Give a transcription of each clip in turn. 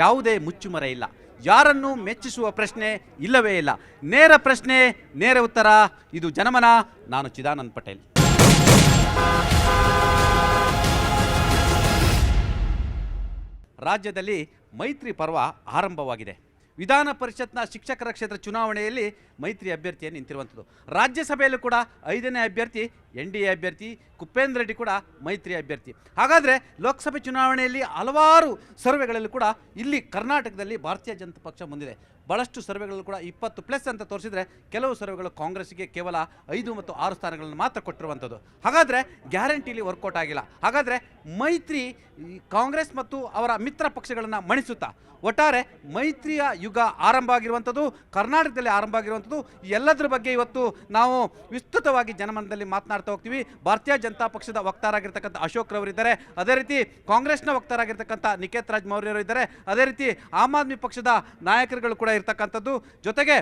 ಯಾವುದೇ ಮುಚ್ಚುಮರೆ ಇಲ್ಲ. ಯಾರನ್ನು ಮೆಚ್ಚಿಸುವ ಪ್ರಶ್ನೆ ಇಲ್ಲವೇ ಇಲ್ಲ. ನೇರ ಪ್ರಶ್ನೆ, ನೇರ ಉತ್ತರ. ಇದು ಜನಮನ. ನಾನು ಚಿದಾನಂದ್ ಪಟೇಲ್. ರಾಜ್ಯದಲ್ಲಿ ಮೈತ್ರಿ ಪರ್ವ ಆರಂಭವಾಗಿದೆ. ವಿಧಾನ ಪರಿಷತ್ನ ಶಿಕ್ಷಕರ ಕ್ಷೇತ್ರ ಚುನಾವಣೆಯಲ್ಲಿ ಮೈತ್ರಿ ಅಭ್ಯರ್ಥಿಯನ್ನು ನಿಂತಿರುವಂಥದ್ದು. ರಾಜ್ಯಸಭೆಯಲ್ಲೂ ಕೂಡ 5ನೇ ಅಭ್ಯರ್ಥಿ NDA ಅಭ್ಯರ್ಥಿ ಕುಪೇಂದ್ರ ರೆಡ್ಡಿ ಕೂಡ ಮೈತ್ರಿ ಅಭ್ಯರ್ಥಿ. ಹಾಗಾದರೆ ಲೋಕಸಭೆ ಚುನಾವಣೆಯಲ್ಲಿ ಹಲವಾರು ಸರ್ವೆಗಳಲ್ಲೂ ಕೂಡ ಇಲ್ಲಿ ಕರ್ನಾಟಕದಲ್ಲಿ ಭಾರತೀಯ ಜನತಾ ಪಕ್ಷ ಮುಂದಿದೆ. ಭಾಳಷ್ಟು ಸರ್ವೆಗಳು ಕೂಡ 20+ ಅಂತ ತೋರಿಸಿದರೆ, ಕೆಲವು ಸರ್ವೆಗಳು ಕಾಂಗ್ರೆಸ್ಗೆ ಕೇವಲ 5 ಮತ್ತು 6 ಸ್ಥಾನಗಳನ್ನು ಮಾತ್ರ ಕೊಟ್ಟಿರುವಂಥದ್ದು. ಹಾಗಾದರೆ ಗ್ಯಾರಂಟಿಲಿ ವರ್ಕೌಟ್ ಆಗಿಲ್ಲ. ಹಾಗಾದರೆ ಮೈತ್ರಿ ಕಾಂಗ್ರೆಸ್ ಮತ್ತು ಅವರ ಮಿತ್ರ ಪಕ್ಷಗಳನ್ನು ಮಣಿಸುತ್ತಾ ಒಟ್ಟಾರೆ ಮೈತ್ರಿಯ ಯುಗ ಆರಂಭ ಆಗಿರುವಂಥದ್ದು, ಕರ್ನಾಟಕದಲ್ಲಿ ಆರಂಭ ಆಗಿರುವಂಥದ್ದು. ಎಲ್ಲದರ ಬಗ್ಗೆ ಇವತ್ತು ನಾವು ವಿಸ್ತೃತವಾಗಿ ಜನಮನದಲ್ಲಿ ಮಾತನಾಡ್ತಾ ಹೋಗ್ತೀವಿ. ಭಾರತೀಯ ಜನತಾ ಪಕ್ಷದ ವಕ್ತಾರಾಗಿರ್ತಕ್ಕಂಥ ಅಶೋಕ್ ರವರಿದ್ದಾರೆ, ಅದೇ ರೀತಿ ಕಾಂಗ್ರೆಸ್ನ ವಕ್ತಾರಾಗಿರ್ತಕ್ಕಂಥ ನಿಖೇತ್ ರಾಜ್ ಮೌರ್ಯರು ಇದ್ದಾರೆ, ಅದೇ ರೀತಿ ಆಮ್ ಆದ್ಮಿ ಪಕ್ಷದ ನಾಯಕರುಗಳು ಕೂಡ ಇರ್ತಕ್ಕಂಥದ್ದು, ಜೊತೆಗೆ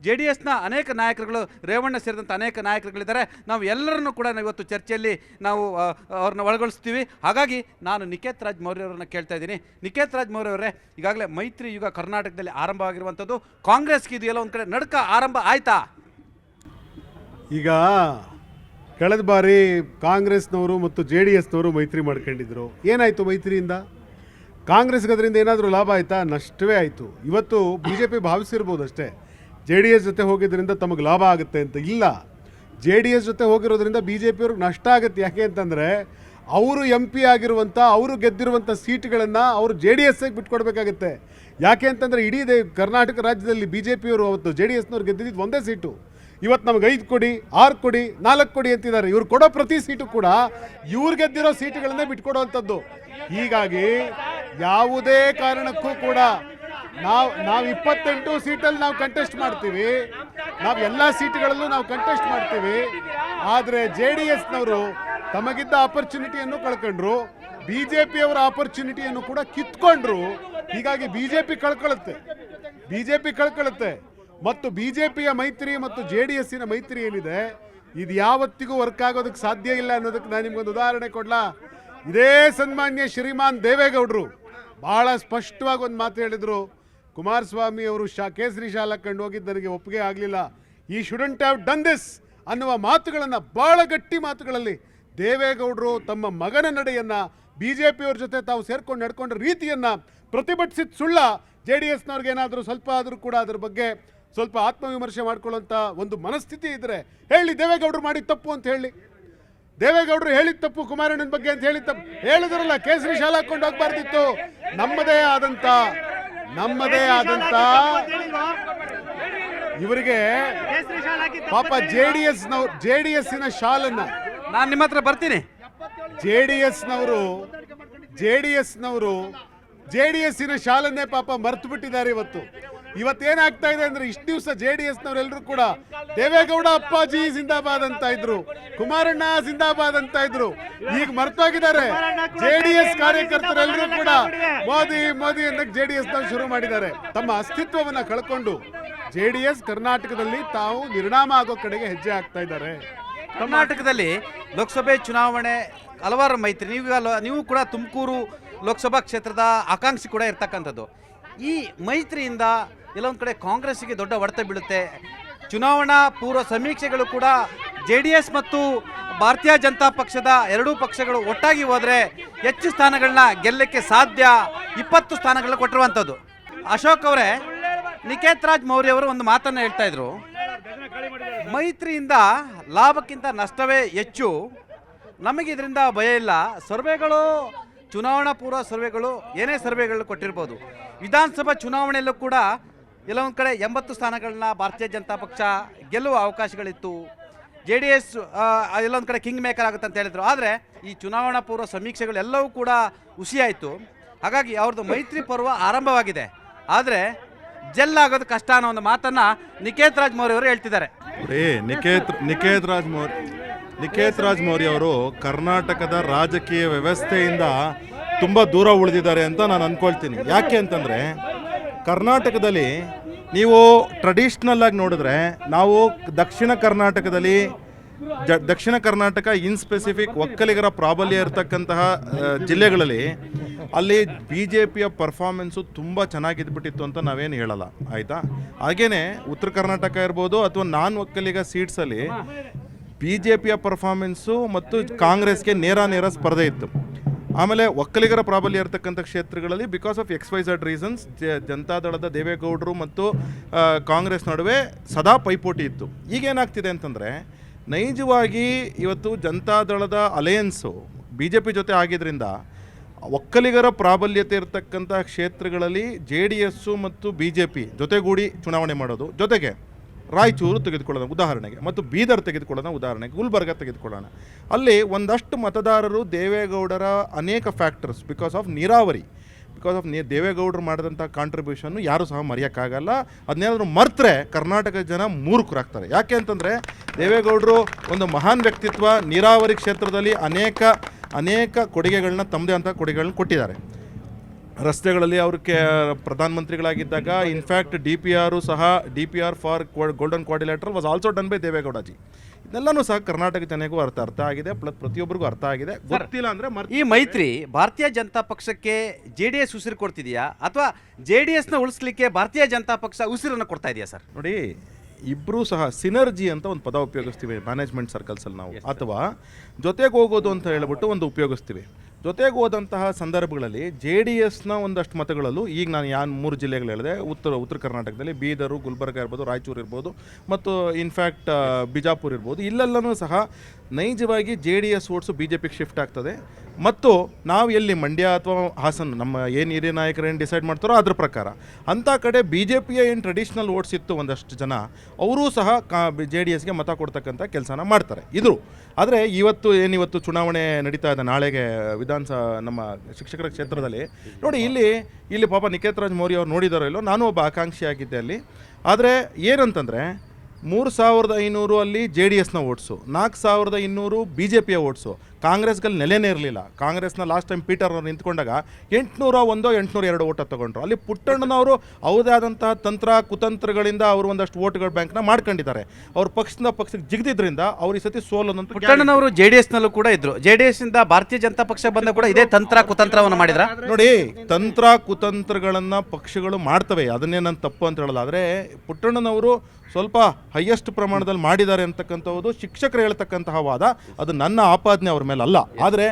JDSನ ಅನೇಕ ನಾಯಕರುಗಳು, ರೇವಣ್ಣ ಸೇರಿದಂಥ ಅನೇಕ ನಾಯಕರುಗಳಿದ್ದಾರೆ. ನಾವು ಎಲ್ಲರನ್ನೂ ಕೂಡ ಇವತ್ತು ಚರ್ಚೆಯಲ್ಲಿ ನಾವು ಅವ್ರನ್ನ ಒಳಗೊಳಿಸ್ತೀವಿ. ಹಾಗಾಗಿ ನಾನು ನಿಖೇತ್ ರಾಜ್ ಮೌರ್ಯವರನ್ನ ಕೇಳ್ತಾ ಇದ್ದೀನಿ. ನಿಖೇತ್ ರಾಜ್ ಮೌರ್ಯವರೇ, ಈಗಾಗಲೇ ಮೈತ್ರಿ ಯುಗ ಕರ್ನಾಟಕದಲ್ಲಿ ಆರಂಭವಾಗಿರುವಂಥದ್ದು. ಕಾಂಗ್ರೆಸ್ಗೆ ಇದು ಎಲ್ಲ ಒಂದು ಕಡೆ ನಡ್ಕ ಆರಂಭ ಆಯ್ತಾ? ಈಗ ಕಳೆದ ಬಾರಿ ಕಾಂಗ್ರೆಸ್ನವರು ಮತ್ತು JDSನವರು ಮೈತ್ರಿ ಮಾಡ್ಕೊಂಡಿದ್ರು. ಏನಾಯಿತು ಮೈತ್ರಿಯಿಂದ? ಕಾಂಗ್ರೆಸ್ಗೆ ಅದರಿಂದ ಏನಾದರೂ ಲಾಭ ಆಯಿತಾ? ನಷ್ಟವೇ ಆಯಿತು. ಇವತ್ತು BJP ಭಾವಿಸಿರ್ಬೋದು ಅಷ್ಟೇ JDS ಜೊತೆ ಹೋಗಿದ್ದರಿಂದ ತಮಗೆ ಲಾಭ ಆಗುತ್ತೆ ಅಂತ. ಇಲ್ಲ, JDS ಜೊತೆ ಹೋಗಿರೋದ್ರಿಂದ BJPಯವ್ರಿಗೆ ನಷ್ಟ ಆಗುತ್ತೆ. ಯಾಕೆ ಅಂತಂದರೆ ಅವರು MP ಆಗಿರುವಂಥ, ಅವರು ಗೆದ್ದಿರುವಂಥ ಸೀಟ್ಗಳನ್ನು ಅವರು JDSಗೆ ಬಿಟ್ಕೊಡ್ಬೇಕಾಗತ್ತೆ. ಯಾಕೆ ಅಂತಂದರೆ ಇಡೀ ಕರ್ನಾಟಕ ರಾಜ್ಯದಲ್ಲಿ BJPಯವರು ಅವತ್ತು JDSನವ್ರು ಗೆದ್ದಿದ್ದು ಒಂದೇ ಸೀಟು. ಇವತ್ತು ನಮಗೆ 5 ಕೊಡಿ, 6 ಕೊಡಿ, 4 ಕೊಡಿ ಅಂತಿದ್ದಾರೆ. ಇವ್ರು ಕೊಡೋ ಪ್ರತಿ ಸೀಟು ಕೂಡ ಇವ್ರು ಗೆದ್ದಿರೋ ಸೀಟುಗಳನ್ನೇ ಬಿಟ್ಕೊಡೋವಂಥದ್ದು. ಹೀಗಾಗಿ ಯಾವುದೇ ಕಾರಣಕ್ಕೂ ಕೂಡ ನಾವು 28 ಸೀಟಲ್ಲಿ ನಾವು ಕಂಟೆಸ್ಟ್ ಮಾಡ್ತೀವಿ, ನಾವು ಎಲ್ಲ ಸೀಟುಗಳಲ್ಲೂ ನಾವು ಕಂಟೆಸ್ಟ್ ಮಾಡ್ತೀವಿ. ಆದರೆ JDSನವರು ತಮಗಿದ್ದ ಆಪರ್ಚುನಿಟಿಯನ್ನು ಕಳ್ಕೊಂಡ್ರು, BJPಯವರ ಆಪರ್ಚುನಿಟಿಯನ್ನು ಕೂಡ ಕಿತ್ಕೊಂಡ್ರು. ಹೀಗಾಗಿ BJP ಕಳ್ಕೊಳ್ಳುತ್ತೆ. ಮತ್ತು BJPಯ ಮೈತ್ರಿ ಮತ್ತು JDSನ ಮೈತ್ರಿ ಏನಿದೆ, ಇದು ಯಾವತ್ತಿಗೂ ವರ್ಕ್ ಆಗೋದಕ್ಕೆ ಸಾಧ್ಯ ಇಲ್ಲ ಅನ್ನೋದಕ್ಕೆ ನಾನು ನಿಮ್ಗೊಂದು ಉದಾಹರಣೆ ಕೊಡ್ಲಾ? ಇದೇ ಸನ್ಮಾನ್ಯ ಶ್ರೀಮಾನ್ ದೇವೇಗೌಡರು ಭಾಳ ಸ್ಪಷ್ಟವಾಗಿ ಒಂದು ಮಾತು ಹೇಳಿದರು. ಕುಮಾರಸ್ವಾಮಿ ಅವರು ಕೇಸರಿ ಶಾಲೆ ಕಂಡು ಹೋಗಿದ್ದು ನನಗೆ ಒಪ್ಪಿಗೆ ಆಗಲಿಲ್ಲ, ಈ ಶುಡಂಟ್ ಹ್ಯಾವ್ ಡನ್ ದಿಸ್ ಅನ್ನುವ ಮಾತುಗಳನ್ನು, ಭಾಳ ಗಟ್ಟಿ ಮಾತುಗಳಲ್ಲಿ ದೇವೇಗೌಡರು ತಮ್ಮ ಮಗನ ನಡೆಯನ್ನು, BJPಯವ್ರ ಜೊತೆ ತಾವು ಸೇರ್ಕೊಂಡು ನಡ್ಕೊಂಡ ರೀತಿಯನ್ನು ಪ್ರತಿಭಟಿಸಿದ ಸುಳ್ಳ JDSನವ್ರಿಗೆ ಏನಾದರೂ ಸ್ವಲ್ಪ ಆದರೂ ಕೂಡ ಅದರ ಬಗ್ಗೆ ಸ್ವಲ್ಪ ಆತ್ಮವಿಮರ್ಶೆ ಮಾಡ್ಕೊಳ್ಳೋಂಥ ಒಂದು ಮನಸ್ಥಿತಿ ಇದ್ದರೆ ಹೇಳಿ, ದೇವೇಗೌಡರು ಮಾಡಿದ ತಪ್ಪು ಅಂತ ಹೇಳಿ. ದೇವೇಗೌಡರು ಹೇಳಿದ ತಪ್ಪು ಕುಮಾರಣ್ಣನ ಬಗ್ಗೆ ಅಂತ ಹೇಳಿದ ತಪ್ಪು ಹೇಳಿದ್ರಲ್ಲ, ಕೇಸರಿ ಶಾಲೆ ಹಾಕೊಂಡು ಹೋಗ್ಬಾರ್ದಿತ್ತು. ನಮ್ಮದೇ ಆದಂಥ ಇವರಿಗೆ ಪಾಪ JDSನ ಶಾಲನ್ನ, ನಾನು ನಿಮ್ಮ ಹತ್ರ ಬರ್ತೀನಿ. JDSನ ಶಾಲನ್ನೇ ಪಾಪ ಮರ್ತು ಬಿಟ್ಟಿದ್ದಾರೆ. ಇವತ್ತೇನಾಗ್ತಾ ಇದೆ ಅಂದ್ರೆ, ಇಷ್ಟು ದಿವಸ JDSನವರೆಲ್ಲರೂ ಕೂಡ ದೇವೇಗೌಡ ಅಪ್ಪಾಜಿ ಜಿಂದಾಬಾದ್ ಅಂತ ಇದ್ರು, ಕುಮಾರಣ್ಣ ಜಿಂದಾಬಾದ್ ಅಂತ ಇದ್ರು. ಈಗ ಮರ್ತೋಗಿದ್ದಾರೆ. JDS ಕಾರ್ಯಕರ್ತರೆಲ್ಲರೂ ಕೂಡ ಮೋದಿ ಅನ್ನಕ್ಕೆ JDSನವ್ರು ಶುರು ಮಾಡಿದ್ದಾರೆ. ತಮ್ಮ ಅಸ್ತಿತ್ವವನ್ನು ಕಳ್ಕೊಂಡು JDS ಕರ್ನಾಟಕದಲ್ಲಿ ತಾವು ನಿರ್ನಾಮ ಆಗೋ ಕಡೆಗೆ ಹೆಜ್ಜೆ ಹಾಕ್ತಾ ಇದ್ದಾರೆ. ಕರ್ನಾಟಕದಲ್ಲಿ ಲೋಕಸಭೆ ಚುನಾವಣೆ ಹಲವಾರು ಮೈತ್ರಿ, ನೀವು ಕೂಡ ತುಮಕೂರು ಲೋಕಸಭಾ ಕ್ಷೇತ್ರದ ಆಕಾಂಕ್ಷಿ ಕೂಡ ಇರ್ತಕ್ಕಂಥದ್ದು. ಈ ಮೈತ್ರಿಯಿಂದ ಎಲ್ಲೊಂದು ಕಡೆ ಕಾಂಗ್ರೆಸ್ಸಿಗೆ ದೊಡ್ಡ ಹೊಡೆತ ಬೀಳುತ್ತೆ. ಚುನಾವಣಾ ಪೂರ್ವ ಸಮೀಕ್ಷೆಗಳು ಕೂಡ JDS ಮತ್ತು ಭಾರತೀಯ ಜನತಾ ಪಕ್ಷದ ಎರಡೂ ಪಕ್ಷಗಳು ಒಟ್ಟಾಗಿ ಹೋದರೆ ಹೆಚ್ಚು ಸ್ಥಾನಗಳನ್ನ ಗೆಲ್ಲಕ್ಕೆ ಸಾಧ್ಯ. 20 ಸ್ಥಾನಗಳನ್ನ ಕೊಟ್ಟಿರುವಂಥದ್ದು. ಅಶೋಕ್ ಅವರೇ, ನಿಖೇತ್ ರಾಜ್ ಮೌರ್ಯ ಅವರು ಒಂದು ಮಾತನ್ನು ಹೇಳ್ತಾ ಇದ್ರು, ಮೈತ್ರಿಯಿಂದ ಲಾಭಕ್ಕಿಂತ ನಷ್ಟವೇ ಹೆಚ್ಚು, ನಮಗೆ ಇದರಿಂದ ಭಯ ಇಲ್ಲ. ಸರ್ವೆಗಳು, ಚುನಾವಣಾ ಪೂರ್ವ ಸರ್ವೆಗಳು, ಏನೇ ಸರ್ವೆಗಳು ಕೊಟ್ಟಿರ್ಬೋದು. ವಿಧಾನಸಭಾ ಚುನಾವಣೆಯಲ್ಲೂ ಕೂಡ ಎಲ್ಲೊಂದು ಕಡೆ 80 ಸ್ಥಾನಗಳನ್ನ ಭಾರತೀಯ ಜನತಾ ಪಕ್ಷ ಗೆಲ್ಲುವ ಅವಕಾಶಗಳಿತ್ತು. JDS ಎಲ್ಲೊಂದು ಕಡೆ ಕಿಂಗ್ ಮೇಕರ್ ಆಗುತ್ತೆ ಅಂತ ಹೇಳಿದ್ರು. ಆದರೆ ಈ ಚುನಾವಣಾ ಪೂರ್ವ ಸಮೀಕ್ಷೆಗಳು ಎಲ್ಲವೂ ಕೂಡ ಹುಸಿಯಾಯಿತು. ಹಾಗಾಗಿ ಅವ್ರದ್ದು ಮೈತ್ರಿ ಪರ್ವ ಆರಂಭವಾಗಿದೆ. ಆದರೆ ಜೆಲ್ಲಾಗೋದು ಕಷ್ಟ ಅನ್ನೋ ಒಂದು ಮಾತನ್ನು ನಿಖೇತ್ ರಾಜ್ ಮೌರ್ಯ ಅವರು ಹೇಳ್ತಿದ್ದಾರೆ. ನಿಖೇತ್ ರಾಜ್ ಮೌರ್ಯ ಅವರು ಕರ್ನಾಟಕದ ರಾಜಕೀಯ ವ್ಯವಸ್ಥೆಯಿಂದ ತುಂಬ ದೂರ ಉಳಿದಿದ್ದಾರೆ ಅಂತ ನಾನು ಅಂದ್ಕೊಳ್ತೀನಿ. ಯಾಕೆ ಅಂತಂದರೆ, ಕರ್ನಾಟಕದಲ್ಲಿ ನೀವು ಟ್ರೆಡಿಷ್ನಲ್ ಆಗಿ ನೋಡಿದ್ರೆ, ನಾವು ದಕ್ಷಿಣ ಕರ್ನಾಟಕ ಇನ್ ಸ್ಪೆಸಿಫಿಕ್ ಒಕ್ಕಲಿಗರ ಪ್ರಾಬಲ್ಯ ಇರತಕ್ಕಂತಹ ಜಿಲ್ಲೆಗಳಲ್ಲಿ ಅಲ್ಲಿ ಬಿ ಜೆ ಪಿಯ ಪರ್ಫಾರ್ಮೆನ್ಸು ತುಂಬ ಚೆನ್ನಾಗಿದ್ಬಿಟ್ಟಿತ್ತು ಅಂತ ನಾವೇನು ಹೇಳಲ್ಲ, ಆಯಿತಾ. ಹಾಗೇನೆ ಉತ್ತರ ಕರ್ನಾಟಕ ಇರ್ಬೋದು ಅಥವಾ ನಾನ್ ಒಕ್ಕಲಿಗ ಸೀಟ್ಸಲ್ಲಿ ಬಿ ಜೆ ಪಿಯ ಪರ್ಫಾರ್ಮೆನ್ಸು ಮತ್ತು ಕಾಂಗ್ರೆಸ್ಗೆ ನೇರ ಸ್ಪರ್ಧೆ ಇತ್ತು. ಆಮೇಲೆ ಒಕ್ಕಲಿಗರ ಪ್ರಾಬಲ್ಯ ಇರತಕ್ಕಂಥ ಕ್ಷೇತ್ರಗಳಲ್ಲಿ ಬಿಕಾಸ್ ಆಫ್ XYZ ರೀಸನ್ಸ್ ಜನತಾದಳದ ದೇವೇಗೌಡರು ಮತ್ತು ಕಾಂಗ್ರೆಸ್ ನಡುವೆ ಸದಾ ಪೈಪೋಟಿ ಇತ್ತು. ಈಗೇನಾಗ್ತಿದೆ ಅಂತಂದರೆ ನೈಜವಾಗಿ ಇವತ್ತು ಜನತಾದಳದ ಅಲಯನ್ಸು BJP ಜೊತೆ ಆಗಿದ್ದರಿಂದ ಒಕ್ಕಲಿಗರ ಪ್ರಾಬಲ್ಯತೆ ಇರತಕ್ಕಂಥ ಕ್ಷೇತ್ರಗಳಲ್ಲಿ JDS ಮತ್ತು BJP ಜೊತೆಗೂಡಿ ಚುನಾವಣೆ ಮಾಡೋದು, ಜೊತೆಗೆ ರಾಯಚೂರು ತೆಗೆದುಕೊಳ್ಳೋಣ ಉದಾಹರಣೆಗೆ, ಮತ್ತು ಬೀದರ್ ತೆಗೆದುಕೊಳ್ಳೋಣ ಉದಾಹರಣೆಗೆ, ಗುಲ್ಬರ್ಗ ತೆಗೆದುಕೊಳ್ಳೋಣ, ಅಲ್ಲಿ ಒಂದಷ್ಟು ಮತದಾರರು ದೇವೇಗೌಡರ ಅನೇಕ ಫ್ಯಾಕ್ಟರ್ಸ್ ಬಿಕಾಸ್ ಆಫ್ ನೀರಾವರಿ, ಬಿಕಾಸ್ ಆಫ್ ದೇವೇಗೌಡರು ಮಾಡಿದಂಥ ಕಾಂಟ್ರಿಬ್ಯೂಷನ್ನು ಯಾರೂ ಸಹ ಮರೆಯೋಕ್ಕಾಗಲ್ಲ. ಅದನ್ನೇನಾದರೂ ಮರೆತರೆ ಕರ್ನಾಟಕದ ಜನ ಮೂರ್ಖರಾಗ್ತಾರೆ. ಯಾಕೆ ಅಂತಂದರೆ ದೇವೇಗೌಡರು ಒಂದು ಮಹಾನ್ ವ್ಯಕ್ತಿತ್ವ, ನೀರಾವರಿ ಕ್ಷೇತ್ರದಲ್ಲಿ ಅನೇಕ ಕೊಡುಗೆಗಳನ್ನ ತಮ್ಮದೇ ಅಂತ ಕೊಡುಗೆಗಳನ್ನ ಕೊಟ್ಟಿದ್ದಾರೆ. ರಸ್ತೆಗಳಲ್ಲಿ ಅವರು ಪ್ರಧಾನಮಂತ್ರಿಗಳಾಗಿದ್ದಾಗ in fact DPR for golden quadrilateral was also done by Deve Gowda ji. ಇದೆಲ್ಲನೂ ಸಹ ಕರ್ನಾಟಕ ಜನಗೂ ಅರ್ಥ ಆಗಿದೆ, ಪ್ರತಿಯೊಬ್ಬರಿಗೂ ಅರ್ಥ ಆಗಿದೆ. ಗೊತ್ತಿಲ್ಲ ಅಂದರೆ ಈ ಮೈತ್ರಿ ಭಾರತೀಯ ಜನತಾ ಪಕ್ಷಕ್ಕೆ JDS ಉಸಿರು ಕೊಡ್ತಿದೆಯಾ ಅಥವಾ JDSನ ಉಳಿಸ್ಲಿಕ್ಕೆ ಭಾರತೀಯ ಜನತಾ ಪಕ್ಷ ಉಸಿರನ್ನು ಕೊಡ್ತಾ ಇದೆಯಾ ಸರ್? ನೋಡಿ, ಇಬ್ಬರೂ ಸಹ ಸಿನರ್ಜಿ ಅಂತ ಒಂದು ಪದ ಉಪಯೋಗಿಸ್ತೀವಿ ಮ್ಯಾನೇಜ್ಮೆಂಟ್ ಸರ್ಕಲ್ಸಲ್ಲಿ ನಾವು, ಅಥವಾ ಜೊತೆಗೆ ಹೋಗೋದು ಅಂತ ಹೇಳ್ಬಿಟ್ಟು ಒಂದು ಉಪಯೋಗಿಸ್ತೀವಿ. ಜೊತೆಗೆ ಹೋದಂತಹ ಸಂದರ್ಭಗಳಲ್ಲಿ JDSನ ಒಂದಷ್ಟು ಮತಗಳಲ್ಲೂ ಈಗ ನಾನು 3 ಜಿಲ್ಲೆಗಳು ಹೇಳಿದೆ, ಉತ್ತರ ಕರ್ನಾಟಕದಲ್ಲಿ ಬೀದರು, ಗುಲ್ಬರ್ಗ ಇರ್ಬೋದು, ರಾಯಚೂರು ಇರ್ಬೋದು, ಮತ್ತು ಇನ್ಫ್ಯಾಕ್ಟ್ ಬಿಜಾಪುರ ಇರ್ಬೋದು, ಇಲ್ಲೆಲ್ಲನೂ ಸಹ ನೈಜವಾಗಿ JDS ಓಟ್ಸು BJPಗೆ ಶಿಫ್ಟ್ ಆಗ್ತದೆ. ಮತ್ತು ನಾವು ಎಲ್ಲಿ ಮಂಡ್ಯ ಅಥವಾ ಹಾಸನ ನಮ್ಮ ಏನು ಹಿರಿಯ ನಾಯಕರು ಏನು ಡಿಸೈಡ್ ಮಾಡ್ತಾರೋ ಅದ್ರ ಪ್ರಕಾರ ಅಂಥ ಕಡೆ BJPಯ ಏನು ಟ್ರೆಡಿಷ್ನಲ್ ಓಟ್ಸ್ ಇತ್ತು ಒಂದಷ್ಟು ಜನ, ಅವರೂ ಸಹ JDSಗೆ ಮತ ಕೊಡ್ತಕ್ಕಂಥ ಕೆಲಸನ ಮಾಡ್ತಾರೆ ಇದ್ರು. ಆದರೆ ಇವತ್ತು ಚುನಾವಣೆ ನಡೀತಾ ಇದೆ, ನಾಳೆಗೆ ನಮ್ಮ ಶಿಕ್ಷಕರ ಕ್ಷೇತ್ರದಲ್ಲಿ ನೋಡಿ, ಇಲ್ಲಿ ಪಾಪ ನಿಖೇತ್ ರಾಜ್ ಮೌರ್ಯ ಅವ್ರು ನೋಡಿದಾರೋ ಇಲ್ಲೋ, ನಾನು ಒಬ್ಬ ಆಕಾಂಕ್ಷಿ ಆಗಿದ್ದೆ ಅಲ್ಲಿ. ಆದರೆ ಏನಂತಂದರೆ 3500 ಅಲ್ಲಿ JDSನ ಓಟ್ಸು, 4200 BJPಯ ಓಟ್ಸು, ಕಾಂಗ್ರೆಸ್ಗಲ್ಲಿ ನೆಲೆನೇ ಇರಲಿಲ್ಲ. ಕಾಂಗ್ರೆಸ್ನ ಲಾಸ್ಟ್ ಟೈಮ್ ಪೀಟರ್ ಅವ್ರು ನಿಂತ್ಕೊಂಡಾಗ 801 802 ಓಟ ತಗೊಂಡ್ರು. ಅಲ್ಲಿ ಪುಟ್ಟಣ್ಣನವರು ಅವ್ರದೇ ಆದಂತಹ ಕುತಂತ್ರಗಳಿಂದ ಅವರು ಒಂದಷ್ಟು ಓಟ್ಗಳ ಬ್ಯಾಂಕ್ನ ಮಾಡ್ಕೊಂಡಿದ್ದಾರೆ. ಅವ್ರ ಪಕ್ಷಕ್ಕೆ ಜಿಗಿದ್ರಿಂದ ಅವ್ರ ಈ ಸತಿ ಸೋಲೋದಂತ. ಪುಟ್ಟಣ್ಣನವರು JDSನಲ್ಲೂ ಕೂಡ ಇದ್ರು, JDSನಿಂದ ಭಾರತೀಯ ಜನತಾ ಪಕ್ಷ ಬಂದ ಕೂಡ ಇದೇ ಕುತಂತ್ರವನ್ನು ಮಾಡಿದ್ರ. ನೋಡಿ, ಕುತಂತ್ರಗಳನ್ನ ಪಕ್ಷಗಳು ಮಾಡ್ತವೆ, ಅದನ್ನೇ ನಾನು ತಪ್ಪು ಅಂತ ಹೇಳಲ್ಲ. ಆದರೆ ಪುಟ್ಟಣ್ಣನವರು ಸ್ವಲ್ಪ ಹೈಯೆಸ್ಟ್ ಪ್ರಮಾಣದಲ್ಲಿ ಮಾಡಿದ್ದಾರೆ ಅಂತಕ್ಕಂಥದ್ದು ಶಿಕ್ಷಕರು ಹೇಳ್ತಕ್ಕಂತಹ ವಾದ, ಅದು ನನ್ನ ಆಪಾದನೆ ಅವ್ರ ಮೇಲೆ ಅಲ್ಲ. ಆದರೆ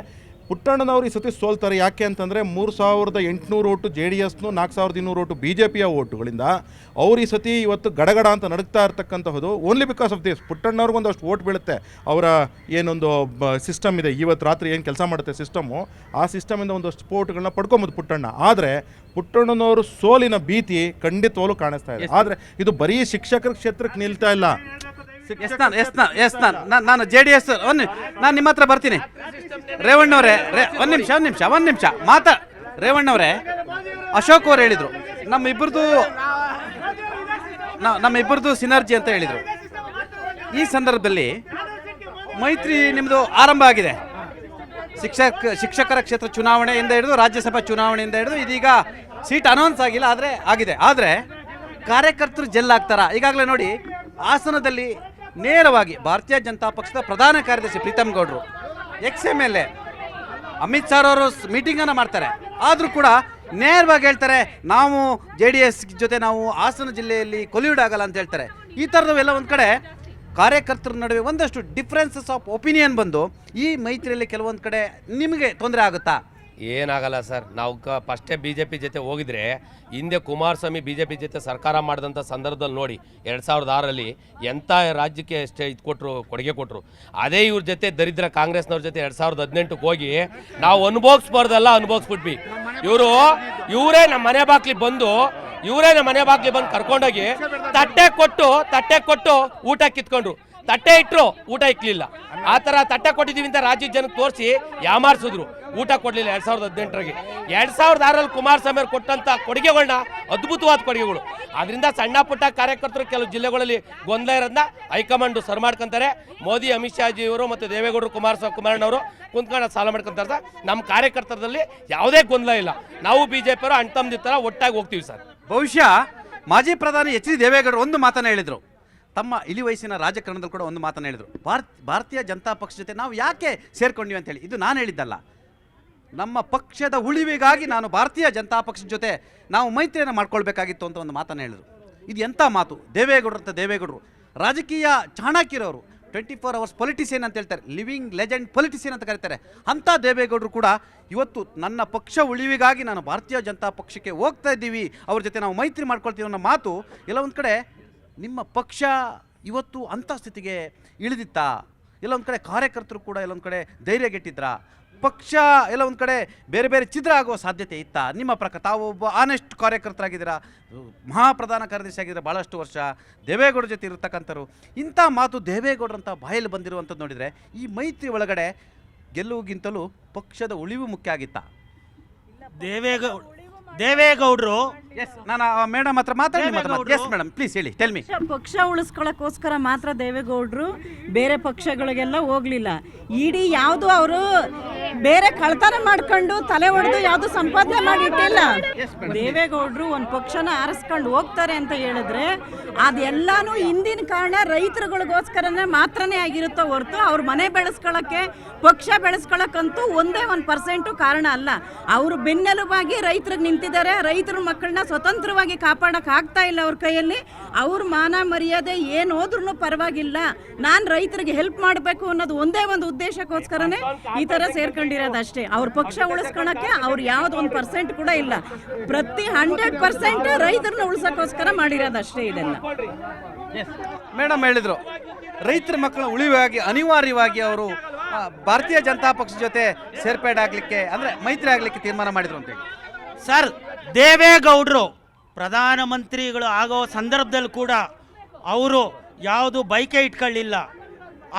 ಪುಟ್ಟಣ್ಣನವರು ಈ ಸತಿ ಸೋಲ್ತಾರೆ. ಯಾಕೆ ಅಂತಂದರೆ 3800 ಓಟು JDSನು, 4200 ಓಟು BJPಯ ಓಟುಗಳಿಂದ ಅವ್ರು ಈ ಸತಿ ಇವತ್ತು ಗಡಗಡ ಅಂತ ನಡುಗ್ತಾ ಇರ್ತಕ್ಕಂಥದ್ದು ಓನ್ಲಿ ಬಿಕಾಸ್ ಆಫ್ ದಿಸ್. ಪುಟ್ಟಣ್ಣವ್ರಿಗೆ ಒಂದಷ್ಟು ಓಟ್ ಬೀಳುತ್ತೆ, ಅವರ ಏನೊಂದು ಸಿಸ್ಟಮ್ ಇದೆ, ಇವತ್ತು ರಾತ್ರಿ ಏನು ಕೆಲಸ ಮಾಡುತ್ತೆ ಸಿಸ್ಟಮು, ಆ ಸಿಸ್ಟಮಿಂದ ಒಂದಷ್ಟು ಓಟ್ಗಳನ್ನ ಪಡ್ಕೊಬೋದು ಪುಟ್ಟಣ್ಣ. ಆದರೆ ಪುಟ್ಟಣ್ಣನವರು ಸೋಲಿನ ಭೀತಿ ಖಂಡಿತವಾಗ್ಲೂ ಕಾಣಿಸ್ತಾ ಇದೆ. ಆದರೆ ಇದು ಬರೀ ಶಿಕ್ಷಕರ ಕ್ಷೇತ್ರಕ್ಕೆ ನಿಲ್ತಾ ಇಲ್ಲ. ನಾನು JDS ನಾನು ನಿಮ್ಮ ಹತ್ರ ಬರ್ತೀನಿ. ರೇವಣ್ಣವರೇ, ಒಂದು ನಿಮಿಷ ರೇವಣ್ಣವರೇ, ಅಶೋಕ್ ಅವರು ಹೇಳಿದರು ನಮ್ಮಿಬ್ಬರದು ಸಿನರ್ಜಿ ಅಂತ ಹೇಳಿದರು. ಈ ಸಂದರ್ಭದಲ್ಲಿ ಮೈತ್ರಿ ನಿಮ್ಮದು ಆರಂಭ ಆಗಿದೆ. ಶಿಕ್ಷಕರ ಕ್ಷೇತ್ರ ಚುನಾವಣೆಯಿಂದ ಹಿಡಿದು ರಾಜ್ಯಸಭಾ ಚುನಾವಣೆಯಿಂದ ಹಿಡಿದು ಇದೀಗ ಸೀಟ್ ಅನೌನ್ಸ್ ಆಗಿಲ್ಲ, ಆದರೆ ಕಾರ್ಯಕರ್ತರು ಜೆಲ್ಲಾಗ್ತಾರ? ಈಗಾಗಲೇ ನೋಡಿ, ಹಾಸನದಲ್ಲಿ ನೇರವಾಗಿ ಭಾರತೀಯ ಜನತಾ ಪಕ್ಷದ ಪ್ರಧಾನ ಕಾರ್ಯದರ್ಶಿ ಪ್ರೀತಮ್ ಗೌಡ್ರು XMLA ಅಮಿತ್ ಶಾ ಅವರು ಮೀಟಿಂಗನ್ನು ಮಾಡ್ತಾರೆ, ಆದರೂ ಕೂಡ ನೇರವಾಗಿ ಹೇಳ್ತಾರೆ ನಾವು JDS ಜೊತೆ ನಾವು ಹಾಸನ ಜಿಲ್ಲೆಯಲ್ಲಿ ಕೊಲ್ಯೂಡ್ ಆಗಲ್ಲ ಅಂತ ಹೇಳ್ತಾರೆ. ಈ ಥರದವೆಲ್ಲ ಒಂದು ಕಡೆ ಕಾರ್ಯಕರ್ತರ ನಡುವೆ ಒಂದಷ್ಟು ಡಿಫ್ರೆನ್ಸಸ್ ಆಫ್ ಒಪಿನಿಯನ್ ಬಂದು ಈ ಮೈತ್ರಿಯಲ್ಲಿ ಕೆಲವೊಂದು ಕಡೆ ನಿಮಗೆ ತೊಂದರೆ ಆಗುತ್ತಾ? ಏನಾಗಲ್ಲ ಸರ್. ನಾವು ಫಸ್ಟೇ BJP ಜೊತೆ ಹೋಗಿದ್ರೆ, ಹಿಂದೆ ಕುಮಾರಸ್ವಾಮಿ BJP ಜೊತೆ ಸರ್ಕಾರ ಮಾಡಿದಂಥ ಸಂದರ್ಭದಲ್ಲಿ ನೋಡಿ 2006ರಲ್ಲಿ ಎಂಥ ರಾಜ್ಯಕ್ಕೆ ಕೊಡುಗೆ ಕೊಟ್ಟರು. ಅದೇ ಇವ್ರ ಜೊತೆ ದರಿದ್ರ ಕಾಂಗ್ರೆಸ್ನವ್ರ ಜೊತೆ 2018ಕ್ಕೆ ಹೋಗಿ ನಾವು ಅನುಭವಿಸ್ಬಿಟ್ವಿ. ಇವರೇ ನಮ್ಮ ಮನೆ ಬಾಗ್ಲಿಗೆ ಬಂದು ಕರ್ಕೊಂಡೋಗಿ ತಟ್ಟೆ ಕೊಟ್ಟು ಊಟ ಕಿತ್ಕೊಂಡ್ರು. ತಟ್ಟೆ ಇಟ್ಟರು, ಊಟ ಇಕ್ಲಿಲ್ಲ. ಆ ಥರ ತಟ್ಟೆ ಕೊಟ್ಟಿದ್ದೀವಿ ಅಂತ ರಾಜ್ಯದ ಜನಕ್ಕೆ ತೋರಿಸಿ ಯಾಮಾರಿಸಿದ್ರು, ಊಟ ಕೊಡಲಿಲ್ಲ. 2018ರಲ್ಲಿ 2006ರಲ್ಲಿ ಕುಮಾರಸ್ವಾಮಿ ಅವರು ಕೊಟ್ಟಂಥ ಕೊಡುಗೆಗಳನ್ನ ಅದ್ಭುತವಾದ ಕೊಡುಗೆಗಳು. ಅದರಿಂದ ಸಣ್ಣ ಪುಟ್ಟ ಕಾರ್ಯಕರ್ತರು ಕೆಲವು ಜಿಲ್ಲೆಗಳಲ್ಲಿ ಗೊಂದಲ ಇರೋದನ್ನ ಹೈಕಮಾಂಡ್ ಸರ್ ಮಾಡ್ಕೊಂತಾರೆ. ಮೋದಿ, ಅಮಿತ್ ಶಾಜಿ ಅವರು ಮತ್ತು ದೇವೇಗೌಡರು, ಕುಮಾರಣ್ಣವರು ಕುಂತ್ಕೊಂಡು ಸಾಲ ಮಾಡ್ಕೊಂತಾರೆ. ನಮ್ಮ ಕಾರ್ಯಕರ್ತರಲ್ಲಿ ಯಾವುದೇ ಗೊಂದಲ ಇಲ್ಲ. ನಾವು BJP ಅವರು ಅಣ್ತಂದಿ ಥರ ಒಟ್ಟಾಗಿ ಹೋಗ್ತೀವಿ ಸರ್. ಬಹುಶಃ ಮಾಜಿ ಪ್ರಧಾನಿ HD ದೇವೇಗೌಡರು ಒಂದು ಮಾತನ್ನು ಹೇಳಿದರು, ತಮ್ಮ ಇಳಿ ವಯಸ್ಸಿನ ರಾಜಕಾರಣದಲ್ಲಿ ಕೂಡ ಒಂದು ಮಾತನ್ನು ಹೇಳಿದರು, ಭಾರತೀಯ ಜನತಾ ಪಕ್ಷ ಜೊತೆ ನಾವು ಯಾಕೆ ಸೇರ್ಕೊಂಡಿವಿ ಅಂತೇಳಿ. ಇದು ನಾನು ಹೇಳಿದ್ದಲ್ಲ, ನಮ್ಮ ಪಕ್ಷದ ಉಳಿವಿಗಾಗಿ ನಾನು ಭಾರತೀಯ ಜನತಾ ಪಕ್ಷದ ಜೊತೆ ನಾವು ಮೈತ್ರಿಯನ್ನು ಮಾಡ್ಕೊಳ್ಬೇಕಾಗಿತ್ತು ಅಂತ ಒಂದು ಮಾತನ್ನು ಹೇಳಿದರು. ಇದು ಎಂಥ ಮಾತು! ದೇವೇಗೌಡರು ರಾಜಕೀಯ ಚಾಣಕ್ಯರವರು, 24 hours ಪೊಲಿಟಿಷಿಯನ್ ಅಂತ ಹೇಳ್ತಾರೆ, ಲಿವಿಂಗ್ ಲೆಜೆಂಡ್ ಪೊಲಿಟಿಷಿಯನ್ ಅಂತ ಕರೀತಾರೆ. ಅಂಥ ದೇವೇಗೌಡರು ಕೂಡ ಇವತ್ತು ನನ್ನ ಪಕ್ಷ ಉಳಿವಿಗಾಗಿ ನಾನು ಭಾರತೀಯ ಜನತಾ ಪಕ್ಷಕ್ಕೆ ಹೋಗ್ತಾ ಇದ್ದೀವಿ, ಅವ್ರ ಜೊತೆ ನಾವು ಮೈತ್ರಿ ಮಾಡ್ಕೊಳ್ತೀವಿ ಅನ್ನೋ ಮಾತು ಎಲ್ಲ ಒಂದು ಕಡೆ ನಿಮ್ಮ ಪಕ್ಷ ಇವತ್ತು ಅಂಥ ಸ್ಥಿತಿಗೆ ಇಳಿದಿತ್ತಾ? ಎಲ್ಲ ಒಂದು ಕಡೆ ಕಾರ್ಯಕರ್ತರು ಕೂಡ ಎಲ್ಲೊಂದು ಕಡೆ ಧೈರ್ಯಗೆಟ್ಟಿದ್ರಾ? ಪಕ್ಷ ಎಲ್ಲ ಒಂದು ಕಡೆ ಬೇರೆ ಬೇರೆ ಛಿದ್ರ ಆಗುವ ಸಾಧ್ಯತೆ ಇತ್ತಾ ನಿಮ್ಮ ಪ್ರಕಾರ? ತಾವು ಒಬ್ಬ ಆನೆಸ್ಟ್ ಕಾರ್ಯಕರ್ತರಾಗಿದ್ದೀರಾ, ಮಹಾಪ್ರಧಾನ ಕಾರ್ಯದರ್ಶಿ ಆಗಿದ್ದೀರಾ ಭಾಳಷ್ಟು ವರ್ಷ, ದೇವೇಗೌಡರ ಜೊತೆ ಇರತಕ್ಕಂಥವ್ರು. ಇಂಥ ಮಾತು ದೇವೇಗೌಡರಂಥ ಬಾಯಲ್ಲಿ ಬಂದಿರುವಂಥದ್ದು ನೋಡಿದರೆ ಈ ಮೈತ್ರಿ ಒಳಗಡೆ ಗೆಲ್ಲುವುಗಿಂತಲೂ ಪಕ್ಷದ ಉಳಿವು ಮುಖ್ಯ ಆಗಿತ್ತಾ? ದೇವೇಗೌಡರು ಎಸ್, ನಾನು ಮೇಡಮ್ ಹತ್ರ ಮಾತಾಡಿ. ಎಸ್ ಮೇಡಮ್, ಪ್ಲೀಸ್ ಹೇಳಿ, ಟೆಲ್ ಮಿ. ಪಕ್ಷ ಉಳಿಸ್ಕೊಳ್ಳೋಕ್ಕೋಸ್ಕರ ಮಾತ್ರ ದೇವೇಗೌಡರು ಬೇರೆ ಪಕ್ಷಗಳಿಗೆಲ್ಲ ಹೋಗ್ಲಿಲ್ಲ. ಇಡೀ ಯಾವುದು ಅವರು ಬೇರೆ ಕಳ್ತನ ಮಾಡ್ಕೊಂಡು ತಲೆ ಹೊಡೆದು ಯಾವುದು ಸಂಪಾದನೆ ಮಾಡಿ ಇಟ್ಟಿಲ್ಲ. ದೇವೇಗೌಡರು ಒಂದು ಪಕ್ಷನ ಆರಿಸ್ಕೊಂಡು ಹೋಗ್ತಾರೆ ಅಂತ ಹೇಳಿದ್ರೆ ಅದೆಲ್ಲಾನು ಹಿಂದಿನ ಕಾರಣ ರೈತರುಗಳಿಗೋಸ್ಕರನೇ ಮಾತ್ರನೇ ಆಗಿರುತ್ತೋ ಹೊರತು ಅವ್ರ ಮನೆ ಬೆಳೆಸ್ಕೊಳ್ಳೋಕ್ಕೆ, ಪಕ್ಷ ಬೆಳೆಸ್ಕೊಳ್ಳೋಕ್ಕಂತೂ ಒಂದೇ 1% ಕಾರಣ ಅಲ್ಲ. ಅವರು ಬೆನ್ನೆಲುಬಾಗಿ ರೈತರಿಗೆ ನಿಂತಿದ್ದಾರೆ. ರೈತರ ಮಕ್ಕಳನ್ನ ಸ್ವತಂತ್ರವಾಗಿ ಕಾಪಾಡಕ್ಕೆ ಆಗ್ತಾ ಇಲ್ಲ ಅವ್ರ ಕೈಯಲ್ಲಿ. ಅವ್ರ ಮಾನ ಮರ್ಯಾದೆ ಏನು ಹೋದ್ರೂ ಪರವಾಗಿಲ್ಲ, ನಾನು ರೈತರಿಗೆ ಹೆಲ್ಪ್ ಮಾಡಬೇಕು ಅನ್ನೋದು ಒಂದೇ ಒಂದು ಉದ್ದೇಶಕ್ಕೋಸ್ಕರನೇ ಈ ಥರ ಸೇರ್ಕೊಂಡಿರೋದಷ್ಟೇ. ಅವ್ರ ಪಕ್ಷ ಉಳಿಸ್ಕೊಳಕ್ಕೆ ಅವ್ರು ಯಾವ್ದು 1% ಕೂಡ ಇಲ್ಲ. ಪ್ರತಿ 100% ರೈತರನ್ನ ಉಳಿಸೋಕ್ಕೋಸ್ಕರ ಮಾಡಿರೋದಷ್ಟೇ ಇದೆಲ್ಲ. ಮೇಡಮ್ ಹೇಳಿದರು ರೈತರ ಮಕ್ಕಳ ಉಳಿವಾಗಿ ಅನಿವಾರ್ಯವಾಗಿ ಅವರು ಭಾರತೀಯ ಜನತಾ ಪಕ್ಷದ ಜೊತೆ ಸೇರ್ಪಡೆ ಆಗಲಿಕ್ಕೆ, ಅಂದರೆ ಮೈತ್ರಿ ಆಗಲಿಕ್ಕೆ ತೀರ್ಮಾನ ಮಾಡಿದ್ರು ಅಂತೇಳಿ. ಸರ್, ದೇವೇಗೌಡರು ಪ್ರಧಾನಮಂತ್ರಿಗಳು ಆಗೋ ಸಂದರ್ಭದಲ್ಲಿ ಕೂಡ ಅವರು ಯಾವುದು ಬೈಕೆ ಇಟ್ಕೊಳ್ಳಿಲ್ಲ.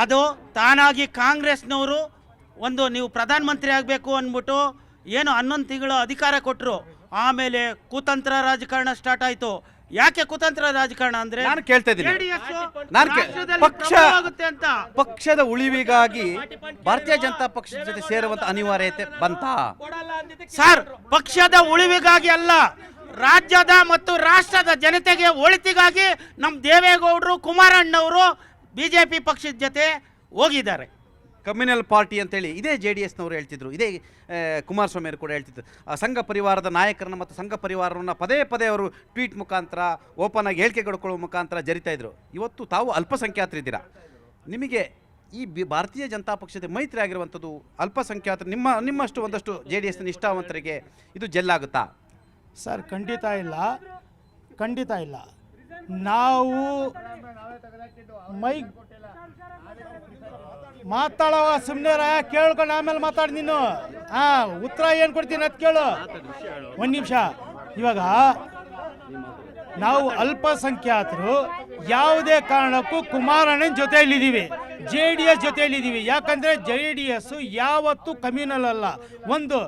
ಅದು ತಾನಾಗಿ ಕಾಂಗ್ರೆಸ್ನವರು ಒಂದು ನೀವು ಪ್ರಧಾನಮಂತ್ರಿ ಆಗಬೇಕು ಅಂದ್ಬಿಟ್ಟು ಏನು 11 ತಿಂಗಳು ಅಧಿಕಾರ ಕೊಟ್ಟರು. ಆಮೇಲೆ ಕುತಂತ್ರ ರಾಜಕಾರಣ ಸ್ಟಾರ್ಟ್ ಆಯಿತು. ಯಾಕೆ ಕುತಂತ್ರ ರಾಜಕಾರಣ ಅಂದ್ರೆ ನಾನು ಕೇಳ್ತಾ ಇದ್ದೀನಿ, ಪಕ್ಷದ ಉಳಿವಿಗಾಗಿ ಭಾರತೀಯ ಜನತಾ ಪಕ್ಷದ ಜೊತೆ ಸೇರುವಂತ ಅನಿವಾರ್ಯತೆ ಬಂತಾ? ಸರ್, ಪಕ್ಷದ ಉಳಿವಿಗಾಗಿ ಅಲ್ಲ, ರಾಜ್ಯದ ಮತ್ತು ರಾಷ್ಟ್ರದ ಜನತೆಗೆ ಒಳಿತಿಗಾಗಿ ನಮ್ಮ ದೇವೇಗೌಡರು, ಕುಮಾರಣ್ಣವರು ಬಿಜೆಪಿ ಪಕ್ಷದ ಜೊತೆ ಹೋಗಿದ್ದಾರೆ. ಕಮ್ಯುನಲ್ ಪಾರ್ಟಿ ಅಂತೇಳಿ ಇದೇ JDSನವರು ಹೇಳ್ತಿದ್ರು, ಇದೇ ಕುಮಾರಸ್ವಾಮಿ ಅವರು ಕೂಡ ಹೇಳ್ತಿದ್ರು. ಸಂಘ ಪರಿವಾರದ ನಾಯಕರನ್ನ ಮತ್ತು ಸಂಘ ಪರಿವಾರವನ್ನು ಪದೇ ಪದೇ ಅವರು ಟ್ವೀಟ್ ಮುಖಾಂತರ, ಓಪನ್ ಆಗಿ ಹೇಳಿಕೆಗೊಳ್ಕೊಳ್ಳೋ ಮುಖಾಂತರ ಜರಿತಾ ಇದ್ರು. ಇವತ್ತು ತಾವು ಅಲ್ಪಸಂಖ್ಯಾತರಿದ್ದೀರಾ, ನಿಮಗೆ ಈ ಭಾರತೀಯ ಜನತಾ ಪಕ್ಷದ ಮೈತ್ರಿ ಆಗಿರುವಂಥದ್ದು ಅಲ್ಪಸಂಖ್ಯಾತರು ನಿಮ್ಮಷ್ಟು ಒಂದಷ್ಟು JDSನ ನಿಷ್ಠಾವಂತರಿಗೆ ಇದು ಜೆಲ್ಲಾಗುತ್ತಾ? ಸರ್, ಖಂಡಿತ ಇಲ್ಲ. ನಾವು ಮಾತಾಡವ ಸುಮ್ಮನೆ ಕೇಳ್ಕೊಂಡು ಆಮೇಲೆ ಮಾತಾಡಿ ನೀನು. ಉತ್ತರ ಏನು ಕೊಡ್ತೀನಿ ಅದು ಕೇಳು. ಒಂದು ನಿಮಿಷ. ಇವಾಗ ನಾವು ಅಲ್ಪಸಂಖ್ಯಾತರು ಯಾವುದೇ ಕಾರಣಕ್ಕೂ ಕುಮಾರಣ್ಣನ ಜೊತೆಯಲ್ಲಿದ್ದೀವಿ, JDS ಜೊತೆಯಲ್ಲಿದ್ದೀವಿ. ಯಾಕಂದರೆ JDS ಯಾವತ್ತೂ ಕಮ್ಯುನಲ್ ಅಲ್ಲ. ಒಂದು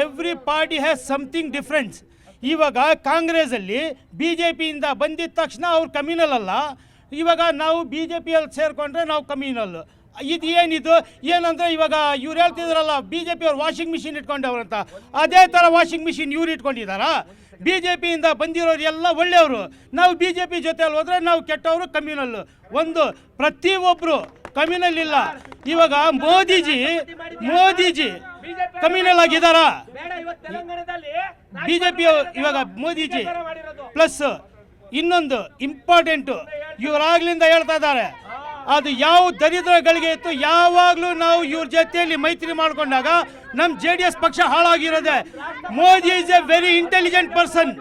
every party has something difference. ಇವಾಗ ಕಾಂಗ್ರೆಸ್ಸಲ್ಲಿ BJPಯಿಂದ ಬಂದಿದ್ದ ತಕ್ಷಣ ಅವ್ರು ಕಮ್ಯುನಲ್ ಅಲ್ಲ. ಇವಾಗ ನಾವು BJPಯಲ್ಲಿ ಸೇರಿಕೊಂಡ್ರೆ ನಾವು ಕಮ್ಯುನಲ್. ಇದು ಏನಿದು ಏನಂದರೆ ಇವಾಗ ಇವ್ರು ಹೇಳ್ತಿದ್ರಲ್ಲ BJP ಅವ್ರು ವಾಷಿಂಗ್ ಮಿಷಿನ್ ಇಟ್ಕೊಂಡವ್ರಂತ, ಅದೇ ಥರ ವಾಷಿಂಗ್ ಮಿಷಿನ್ ಇವ್ರು ಇಟ್ಕೊಂಡಿದ್ದಾರಾ? BJPಯಿಂದ ಬಂದಿರೋರು ಎಲ್ಲ ಒಳ್ಳೆಯವರು, ನಾವು BJP ಜೊತೆಯಲ್ಲಿ ಹೋದರೆ ನಾವು ಕೆಟ್ಟವರು, ಕಮ್ಯುನಲ್ಲು. ಒಂದು ಪ್ರತಿಯೊಬ್ಬರು ಕಮ್ಯುನಲ್ ಇಲ್ಲ. ಇವಾಗ ಮೋದಿಜಿ ಕಮ್ಯುನಲ್ ಆಗಿದ್ದಾರಾ? BJP ಇವಾಗ ಮೋದಿಜಿ ಪ್ಲಸ್ ಇನ್ನೊಂದು ಇಂಪಾರ್ಟೆಂಟು ಇವರಾಗ್ಲಿಂದ ಹೇಳ್ತಾ ಇದ್ದಾರೆ, ಅದು ಯಾವ ದರಿದ್ರಗಳಿಗೆ ಇತ್ತು. ಯಾವಾಗಲೂ ನಾವು ಇವ್ರ ಜೊತೆಯಲ್ಲಿ ಮೈತ್ರಿ ಮಾಡಿಕೊಂಡಾಗ ನಮ್ಮ JDS ಪಕ್ಷ ಹಾಳಾಗಿರೋದೆ. Modi is a very intelligent person.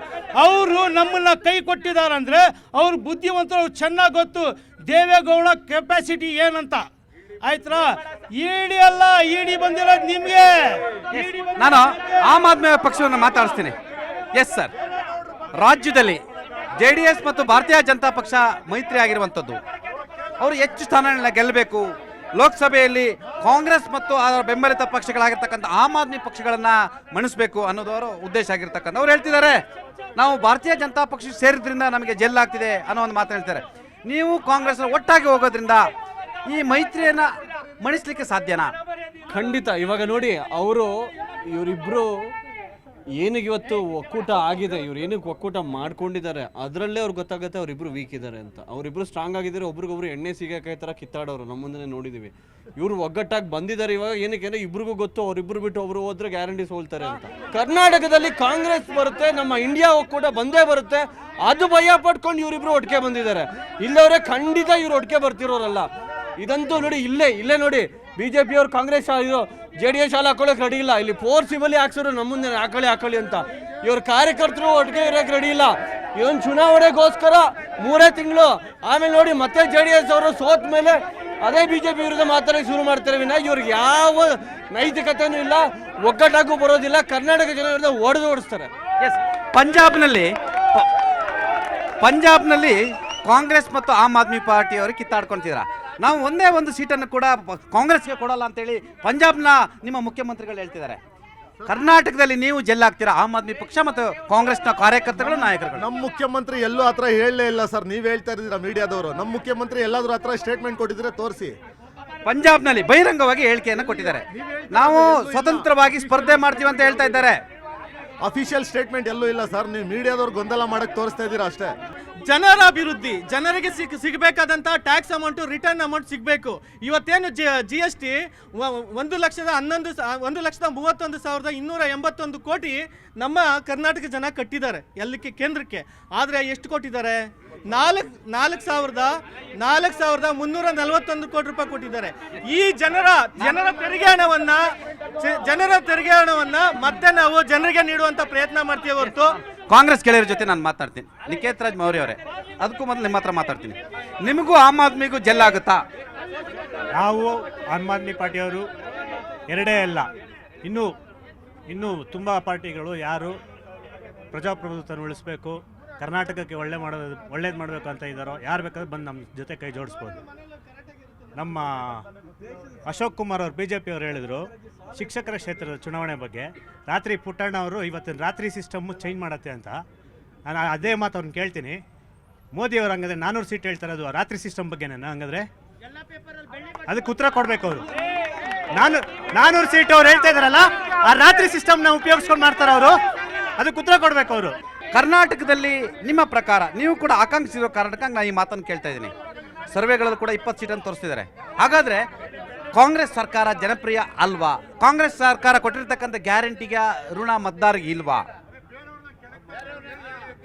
ಅವರು ನಮ್ಮನ್ನ ಕೈ ಕೊಟ್ಟಿದ್ದಾರಂದ್ರೆ ಅವ್ರ ಬುದ್ಧಿವಂತರು, ಚೆನ್ನಾಗಿ ಗೊತ್ತು ದೇವೇಗೌಡ ಕೆಪಾಸಿಟಿ ಏನಂತ. ಆಯ್ತಾ? ಇಡಿ ಅಲ್ಲ, ಇಡಿ ಬಂದಿರೋದು ನಿಮಗೆ. ನಾನು ಆಮ್ ಆದ್ಮಿ ಪಕ್ಷವನ್ನು ಮಾತಾಡಿಸ್ತೀನಿ. ಎಸ್ ಸರ್, ರಾಜ್ಯದಲ್ಲಿ JDS ಮತ್ತು ಭಾರತೀಯ ಜನತಾ ಪಕ್ಷ ಮೈತ್ರಿ ಆಗಿರುವಂಥದ್ದು, ಅವರು ಹೆಚ್ಚು ಸ್ಥಾನಗಳನ್ನ ಗೆಲ್ಲಬೇಕು. ಲೋಕಸಭೆಯಲ್ಲಿ ಕಾಂಗ್ರೆಸ್ ಮತ್ತು ಅದರ ಬೆಂಬಲಿತ ಪಕ್ಷಗಳಾಗಿರ್ತಕ್ಕಂಥ ಆಮ್ ಆದ್ಮಿ ಪಕ್ಷಗಳನ್ನು ಮಣಿಸಬೇಕು ಅನ್ನೋದು ಅವರ ಉದ್ದೇಶ ಆಗಿರ್ತಕ್ಕಂಥ. ಅವ್ರು ಹೇಳ್ತಿದ್ದಾರೆ ನಾವು ಭಾರತೀಯ ಜನತಾ ಪಕ್ಷ ಸೇರಿದ್ರಿಂದ ನಮಗೆ ಜೆಲ್ಲಾಗ್ತಿದೆ ಅನ್ನೋ ಒಂದು ಮಾತು ಹೇಳ್ತಾರೆ. ನೀವು ಕಾಂಗ್ರೆಸ್ ಒಟ್ಟಾಗಿ ಹೋಗೋದ್ರಿಂದ ಈ ಮೈತ್ರಿಯನ್ನು ಮಣಿಸ್ಲಿಕ್ಕೆ ಸಾಧ್ಯನಾ? ಖಂಡಿತ. ಇವಾಗ ನೋಡಿ, ಇವರಿಬ್ಬರು ಏನಕ್ಕೆ ಇವತ್ತು ಒಕ್ಕೂಟ ಆಗಿದೆ, ಇವ್ರು ಏನಕ್ಕೆ ಒಕ್ಕೂಟ ಮಾಡ್ಕೊಂಡಿದ್ದಾರೆ ಅದರಲ್ಲೇ ಅವ್ರಿಗೆ ಗೊತ್ತಾಗುತ್ತೆ ಅವರಿಬ್ರು ವೀಕ್ ಇದ್ದಾರೆ ಅಂತ. ಅವರಿಬ್ರು ಸ್ಟ್ರಾಂಗ್ ಆಗಿದ್ದಾರೆ, ಒಬ್ರಿಗೊಬ್ರು ಎಣ್ಣೆ ಸಿಗಕ್ಕೆ ಥರ ಕಿತ್ತಾಡೋರು ನಮ್ಮ ಮುಂದೆ ನೋಡಿದ್ದೀವಿ. ಇವರು ಒಗ್ಗಟ್ಟಾಗಿ ಬಂದಿದ್ದಾರೆ ಇವಾಗ, ಏನಕ್ಕೆ ಅಂದರೆ ಇಬ್ರಿಗೂ ಗೊತ್ತು ಅವರಿಬ್ರು ಬಿಟ್ಟು ಒಬ್ರು ಹೋದ್ರೆ ಗ್ಯಾರಂಟಿ ಸೋಲ್ತಾರೆ ಅಂತ. ಕರ್ನಾಟಕದಲ್ಲಿ ಕಾಂಗ್ರೆಸ್ ಬರುತ್ತೆ, ನಮ್ಮ ಇಂಡಿಯಾ ಒಕ್ಕೂಟ ಬಂದೇ ಬರುತ್ತೆ, ಅದು ಭಯ ಪಡ್ಕೊಂಡು ಇವರಿಬ್ರು ಒಟ್ಟಿಗೆ ಬಂದಿದ್ದಾರೆ. ಇಲ್ಲವರೇ ಖಂಡಿತ ಇವ್ರು ಒಟ್ಟಿಗೆ ಬರ್ತಿರೋರಲ್ಲ. ಇದಂತೂ ನೋಡಿ, ಇಲ್ಲೇ ನೋಡಿ, BJP ಅವ್ರು ಕಾಂಗ್ರೆಸ್ ಇದು JDS ಶಾಲೆ ಹಾಕೊಳ್ಳೋಕೆ ರೆಡಿ ಇಲ್ಲ. ಇಲ್ಲಿ ಫೋರ್ಸಿಬಲಿ ಹಾಕ್ಸೋರು ನಮ್ಮ ಮುಂದೆ ಹಾಕೊಳ್ಳಿ ಅಂತ. ಇವ್ರ ಕಾರ್ಯಕರ್ತರು ಒಟ್ಟಿಗೆ ಇರೋಕೆ ರೆಡಿ ಇಲ್ಲ. ಇವನ್ ಚುನಾವಣೆಗೋಸ್ಕರ 3 ತಿಂಗಳು ಆಮೇಲೆ ನೋಡಿ ಮತ್ತೆ JDS ಅವರು ಸೋತ ಮೇಲೆ ಅದೇ BJP ವಿರುದ್ಧ ಮಾತಾಡೋಕೆ ಶುರು ಮಾಡ್ತಾರೆ ವಿನ ಇವ್ರಿಗೆ ಯಾವ ನೈತಿಕತೆನೂ ಇಲ್ಲ, ಒಗ್ಗಟ್ಟಾಗೂ ಬರೋದಿಲ್ಲ. ಕರ್ನಾಟಕ ಜನ ವಿರುದ್ಧ ಓಡಿಸ್ತಾರೆ. ಎಸ್, ಪಂಜಾಬ್ನಲ್ಲಿ ಕಾಂಗ್ರೆಸ್ ಮತ್ತು ಆಮ್ ಆದ್ಮಿ ಪಾರ್ಟಿಯವರು ಕಿತ್ತಾಡ್ಕೊಳ್ತಿದ್ರ. ನಾವು ಒಂದೇ ಒಂದು ಸೀಟನ್ನು ಕೂಡ ಕಾಂಗ್ರೆಸ್ಗೆ ಕೊಡಲ್ಲ ಅಂತೇಳಿ ಪಂಜಾಬ್ನ ನಿಮ್ಮ ಮುಖ್ಯಮಂತ್ರಿಗಳು ಹೇಳ್ತಿದ್ದಾರೆ. ಕರ್ನಾಟಕದಲ್ಲಿ ನೀವು ಜೆಲ್ಲಾಗ್ತೀರಾ ಆಮ್ ಆದ್ಮಿ ಪಕ್ಷ ಮತ್ತು ಕಾಂಗ್ರೆಸ್ನ ಕಾರ್ಯಕರ್ತರು, ನಾಯಕರುಗಳು? ನಮ್ಮ ಮುಖ್ಯಮಂತ್ರಿ ಎಲ್ಲೂ ಹತ್ರ ಹೇಳಲೇ ಇಲ್ಲ ಸರ್. ನೀವು ಹೇಳ್ತಾ ಇದ್ದೀರಾ ಮೀಡಿಯಾದವರು. ನಮ್ಮ ಮುಖ್ಯಮಂತ್ರಿ ಎಲ್ಲಾದ್ರೂ ಹತ್ರ ಸ್ಟೇಟ್ಮೆಂಟ್ ಕೊಟ್ಟಿದ್ರೆ ತೋರಿಸಿ. ಪಂಜಾಬ್ನಲ್ಲಿ ಬಹಿರಂಗವಾಗಿ ಹೇಳಿಕೆಯನ್ನು ಕೊಟ್ಟಿದ್ದಾರೆ. ನಾವು ಸ್ವತಂತ್ರವಾಗಿ ಸ್ಪರ್ಧೆ ಮಾಡ್ತೀವಿ ಅಂತ ಹೇಳ್ತಾ ಇದ್ದಾರೆ. ಅಫಿಷಿಯಲ್ ಸ್ಟೇಟ್ಮೆಂಟ್ ಎಲ್ಲೂ ಇಲ್ಲ ಸರ್. ನೀವು ಮೀಡಿಯಾದವ್ರು ಗೊಂದಲ ಮಾಡಕ್ಕೆ ತೋರಿಸ್ತಾ ಇದ್ದೀರಾ ಅಷ್ಟೇ. ಜನರ ಅಭಿವೃದ್ಧಿ, ಜನರಿಗೆ ಸಿಗಬೇಕಾದಂಥ ಟ್ಯಾಕ್ಸ್ ಅಮೌಂಟು, ರಿಟರ್ನ್ ಅಮೌಂಟ್ ಸಿಗಬೇಕು. ಇವತ್ತೇನು GST 1,31,281 ಕೋಟಿ ನಮ್ಮ ಕರ್ನಾಟಕ ಜನ ಕಟ್ಟಿದ್ದಾರೆ ಎಲ್ಲಕ್ಕೆ, ಕೇಂದ್ರಕ್ಕೆ. ಆದರೆ ಎಷ್ಟು ಕೊಟ್ಟಿದ್ದಾರೆ? 4,341 ಕೋಟಿ ರೂಪಾಯಿ ಕೊಟ್ಟಿದ್ದಾರೆ. ಈ ಜನರ ತೆರಿಗೆ ಹಣವನ್ನ ಮತ್ತೆ ನಾವು ಜನರಿಗೆ ನೀಡುವಂತ ಪ್ರಯತ್ನ ಮಾಡ್ತೀವಿ ಹೊರತು ಕಾಂಗ್ರೆಸ್ ಗೆಳೆಯರ ಜೊತೆ ನಾನು ಮಾತಾಡ್ತೀನಿ. ನಿಖೇತ್ ರಾಜ್ ಮೌರ್ಯ ಅವರೇ, ಅದಕ್ಕೂ ಮೊದಲು ನಿಮ್ಮ ಹತ್ರ ಮಾತಾಡ್ತೀನಿ. ನಿಮಗೂ ಆಮ್ ಆದ್ಮಿಗೂ ಜೆಲ್ಲಾಗುತ್ತಾ? ನಾವು ಆಮ್ ಆದ್ಮಿ ಪಾರ್ಟಿಯವರು ಎರಡೇ ಅಲ್ಲ, ಇನ್ನೂ ತುಂಬ ಪಾರ್ಟಿಗಳು ಯಾರು ಪ್ರಜಾಪ್ರಭುತ್ವವನ್ನು ಉಳಿಸ್ಬೇಕು, ಕರ್ನಾಟಕಕ್ಕೆ ಒಳ್ಳೇದು ಮಾಡಬೇಕು ಅಂತ ಇದ್ದಾರೋ ಯಾರು ಬೇಕಾದ್ರೂ ಬಂದು ನಮ್ಮ ಜೊತೆ ಕೈ ಜೋಡಿಸ್ಬೋದು. ನಮ್ಮ ಅಶೋಕ್ ಕುಮಾರ್ ಅವರು BJP ಅವರು ಹೇಳಿದರು ಶಿಕ್ಷಕರ ಕ್ಷೇತ್ರದ ಚುನಾವಣೆ ಬಗ್ಗೆ. ರಾತ್ರಿ ಪುಟ್ಟಣ್ಣ ಅವರು ಇವತ್ತಿನ ರಾತ್ರಿ ಸಿಸ್ಟಮ್ಮು ಚೇಂಜ್ ಮಾಡತ್ತೆ ಅಂತ. ನಾನು ಅದೇ ಮಾತು ಅವ್ರನ್ನ ಕೇಳ್ತೀನಿ. ಮೋದಿಯವರು ಹಂಗಾದ್ರೆ 400 ಸೀಟ್ ಹೇಳ್ತಾರೆ, ಅದು ರಾತ್ರಿ ಸಿಸ್ಟಮ್ ಬಗ್ಗೆ ಹಂಗಾದ್ರೆ ಅದಕ್ಕೆ ಉತ್ತರ ಕೊಡಬೇಕು ಅವರು. 400 ಸೀಟ್ ಅವ್ರು ಹೇಳ್ತಾ ಇದಾರಲ್ಲ, ಆ ರಾತ್ರಿ ಸಿಸ್ಟಮ್ನ ಉಪಯೋಗಿಸ್ಕೊಂಡು ಮಾಡ್ತಾರೆ ಅವರು, ಅದಕ್ಕೆ ಉತ್ತರ ಕೊಡಬೇಕು ಅವರು. ಕರ್ನಾಟಕದಲ್ಲಿ ನಿಮ್ಮ ಪ್ರಕಾರ ನೀವು ಕೂಡ ಆಕಾಂಕ್ಷಿಸಿರೋ ಕಾರಣಕ್ಕಾಗಿ ನಾನು ಈ ಮಾತನ್ನು ಕೇಳ್ತಾ ಇದ್ದೀನಿ. ಸರ್ವೆಗಳಲ್ಲಿ ಕೂಡ 20 ಸೀಟನ್ನು ತೋರಿಸ್ತಿದ್ದಾರೆ. ಹಾಗಾದರೆ ಕಾಂಗ್ರೆಸ್ ಸರ್ಕಾರ ಜನಪ್ರಿಯ ಅಲ್ವಾ? ಕಾಂಗ್ರೆಸ್ ಸರ್ಕಾರ ಕೊಟ್ಟಿರ್ತಕ್ಕಂಥ ಗ್ಯಾರಂಟಿಗೆ ಋಣ ಮತದಾರರಿಗೆ ಇಲ್ವಾ?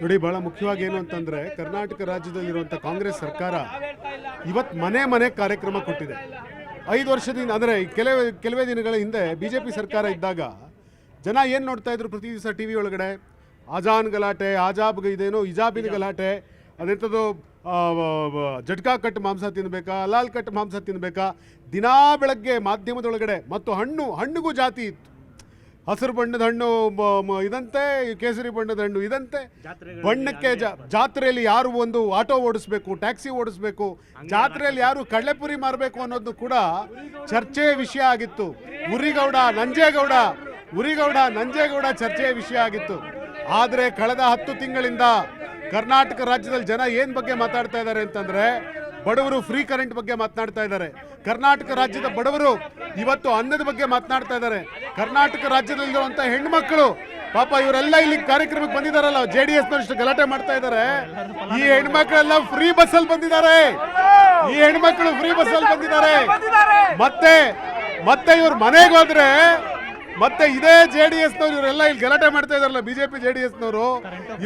ನೋಡಿ, ಬಹಳ ಮುಖ್ಯವಾಗಿ ಏನು ಅಂತಂದರೆ ಕರ್ನಾಟಕ ರಾಜ್ಯದಲ್ಲಿರುವಂಥ ಕಾಂಗ್ರೆಸ್ ಸರ್ಕಾರ ಇವತ್ತು ಮನೆ ಕಾರ್ಯಕ್ರಮ ಕೊಟ್ಟಿದೆ. 5 ವರ್ಷದಿಂದ, ಅಂದರೆ ಕೆಲವೇ ದಿನಗಳ ಹಿಂದೆ BJP ಸರ್ಕಾರ ಇದ್ದಾಗ ಜನ ಏನು ನೋಡ್ತಾ ಇದ್ರು? ಪ್ರತಿ ದಿವಸ TV ಒಳಗಡೆ ಆಜಾನ್ ಗಲಾಟೆ, ಇದೇನೋ ಹಿಜಾಬಿನ ಗಲಾಟೆ, ಅದೆಂಥದ್ದು ಜಟ್ಕಾ ಕಟ್ ಮಾಂಸ ತಿನ್ನಬೇಕಾ, ಹಲಾಲ್ ಕಟ್ ಮಾಂಸ ತಿನ್ನಬೇಕಾ, ದಿನಾ ಬೆಳಗ್ಗೆ ಮಾಧ್ಯಮದೊಳಗಡೆ. ಮತ್ತು ಹಣ್ಣಿಗೂ ಜಾತಿ ಇತ್ತು. ಹಸಿರು ಬಣ್ಣದ ಹಣ್ಣು ಇದಂತೆ, ಕೇಸರಿ ಬಣ್ಣದ ಹಣ್ಣು ಇದಂತೆ. ಬಣ್ಣಕ್ಕೆ ಜಾತ್ರೆಯಲ್ಲಿ ಯಾರು ಒಂದು ಆಟೋ ಓಡಿಸ್ಬೇಕು, ಟ್ಯಾಕ್ಸಿ ಓಡಿಸ್ಬೇಕು, ಜಾತ್ರೆಯಲ್ಲಿ ಯಾರು ಕಡಲೆಪುರಿ ಮಾರಬೇಕು ಅನ್ನೋದು ಕೂಡ ಚರ್ಚೆಯ ವಿಷಯ ಆಗಿತ್ತು. ಉರಿಗೌಡ ನಂಜೇಗೌಡ ಚರ್ಚೆಯ ವಿಷಯ ಆಗಿತ್ತು. ಆದರೆ ಕಳೆದ 10 ತಿಂಗಳಿಂದ ಕರ್ನಾಟಕ ರಾಜ್ಯದಲ್ಲಿ ಜನ ಏನು ಬಗ್ಗೆ ಮಾತಾಡ್ತಾ ಇದ್ದಾರೆ ಅಂತಂದರೆ, ಬಡವರು ಫ್ರೀ ಕರೆಂಟ್ ಬಗ್ಗೆ ಮಾತನಾಡ್ತಾ ಇದ್ದಾರೆ. ಕರ್ನಾಟಕ ರಾಜ್ಯದ ಬಡವರು ಇವತ್ತು ಅನ್ನದ ಬಗ್ಗೆ ಮಾತನಾಡ್ತಾ ಇದ್ದಾರೆ. ಕರ್ನಾಟಕ ರಾಜ್ಯದಲ್ಲಿರುವಂಥ ಹೆಣ್ಮಕ್ಳು ಪಾಪ ಇವರೆಲ್ಲ ಇಲ್ಲಿ ಕಾರ್ಯಕ್ರಮಕ್ಕೆ ಬಂದಿದ್ದಾರಲ್ಲ, JDSನಷ್ಟು ಗಲಾಟೆ ಮಾಡ್ತಾ ಇದ್ದಾರೆ. ಈ ಹೆಣ್ಮಕ್ಳೆಲ್ಲ ಫ್ರೀ ಬಸ್ಸಲ್ಲಿ ಬಂದಿದ್ದಾರೆ. ಮತ್ತೆ ಇವ್ರ ಮನೆಗೆ ಹೋದ್ರೆ ಮತ್ತೆ ಇದೇ JDSನವ್ರು ಇವರೆಲ್ಲ ಇಲ್ಲಿ ಗಲಾಟೆ ಮಾಡ್ತಾ ಇದಾರಲ್ಲ, BJP JDSನವರು,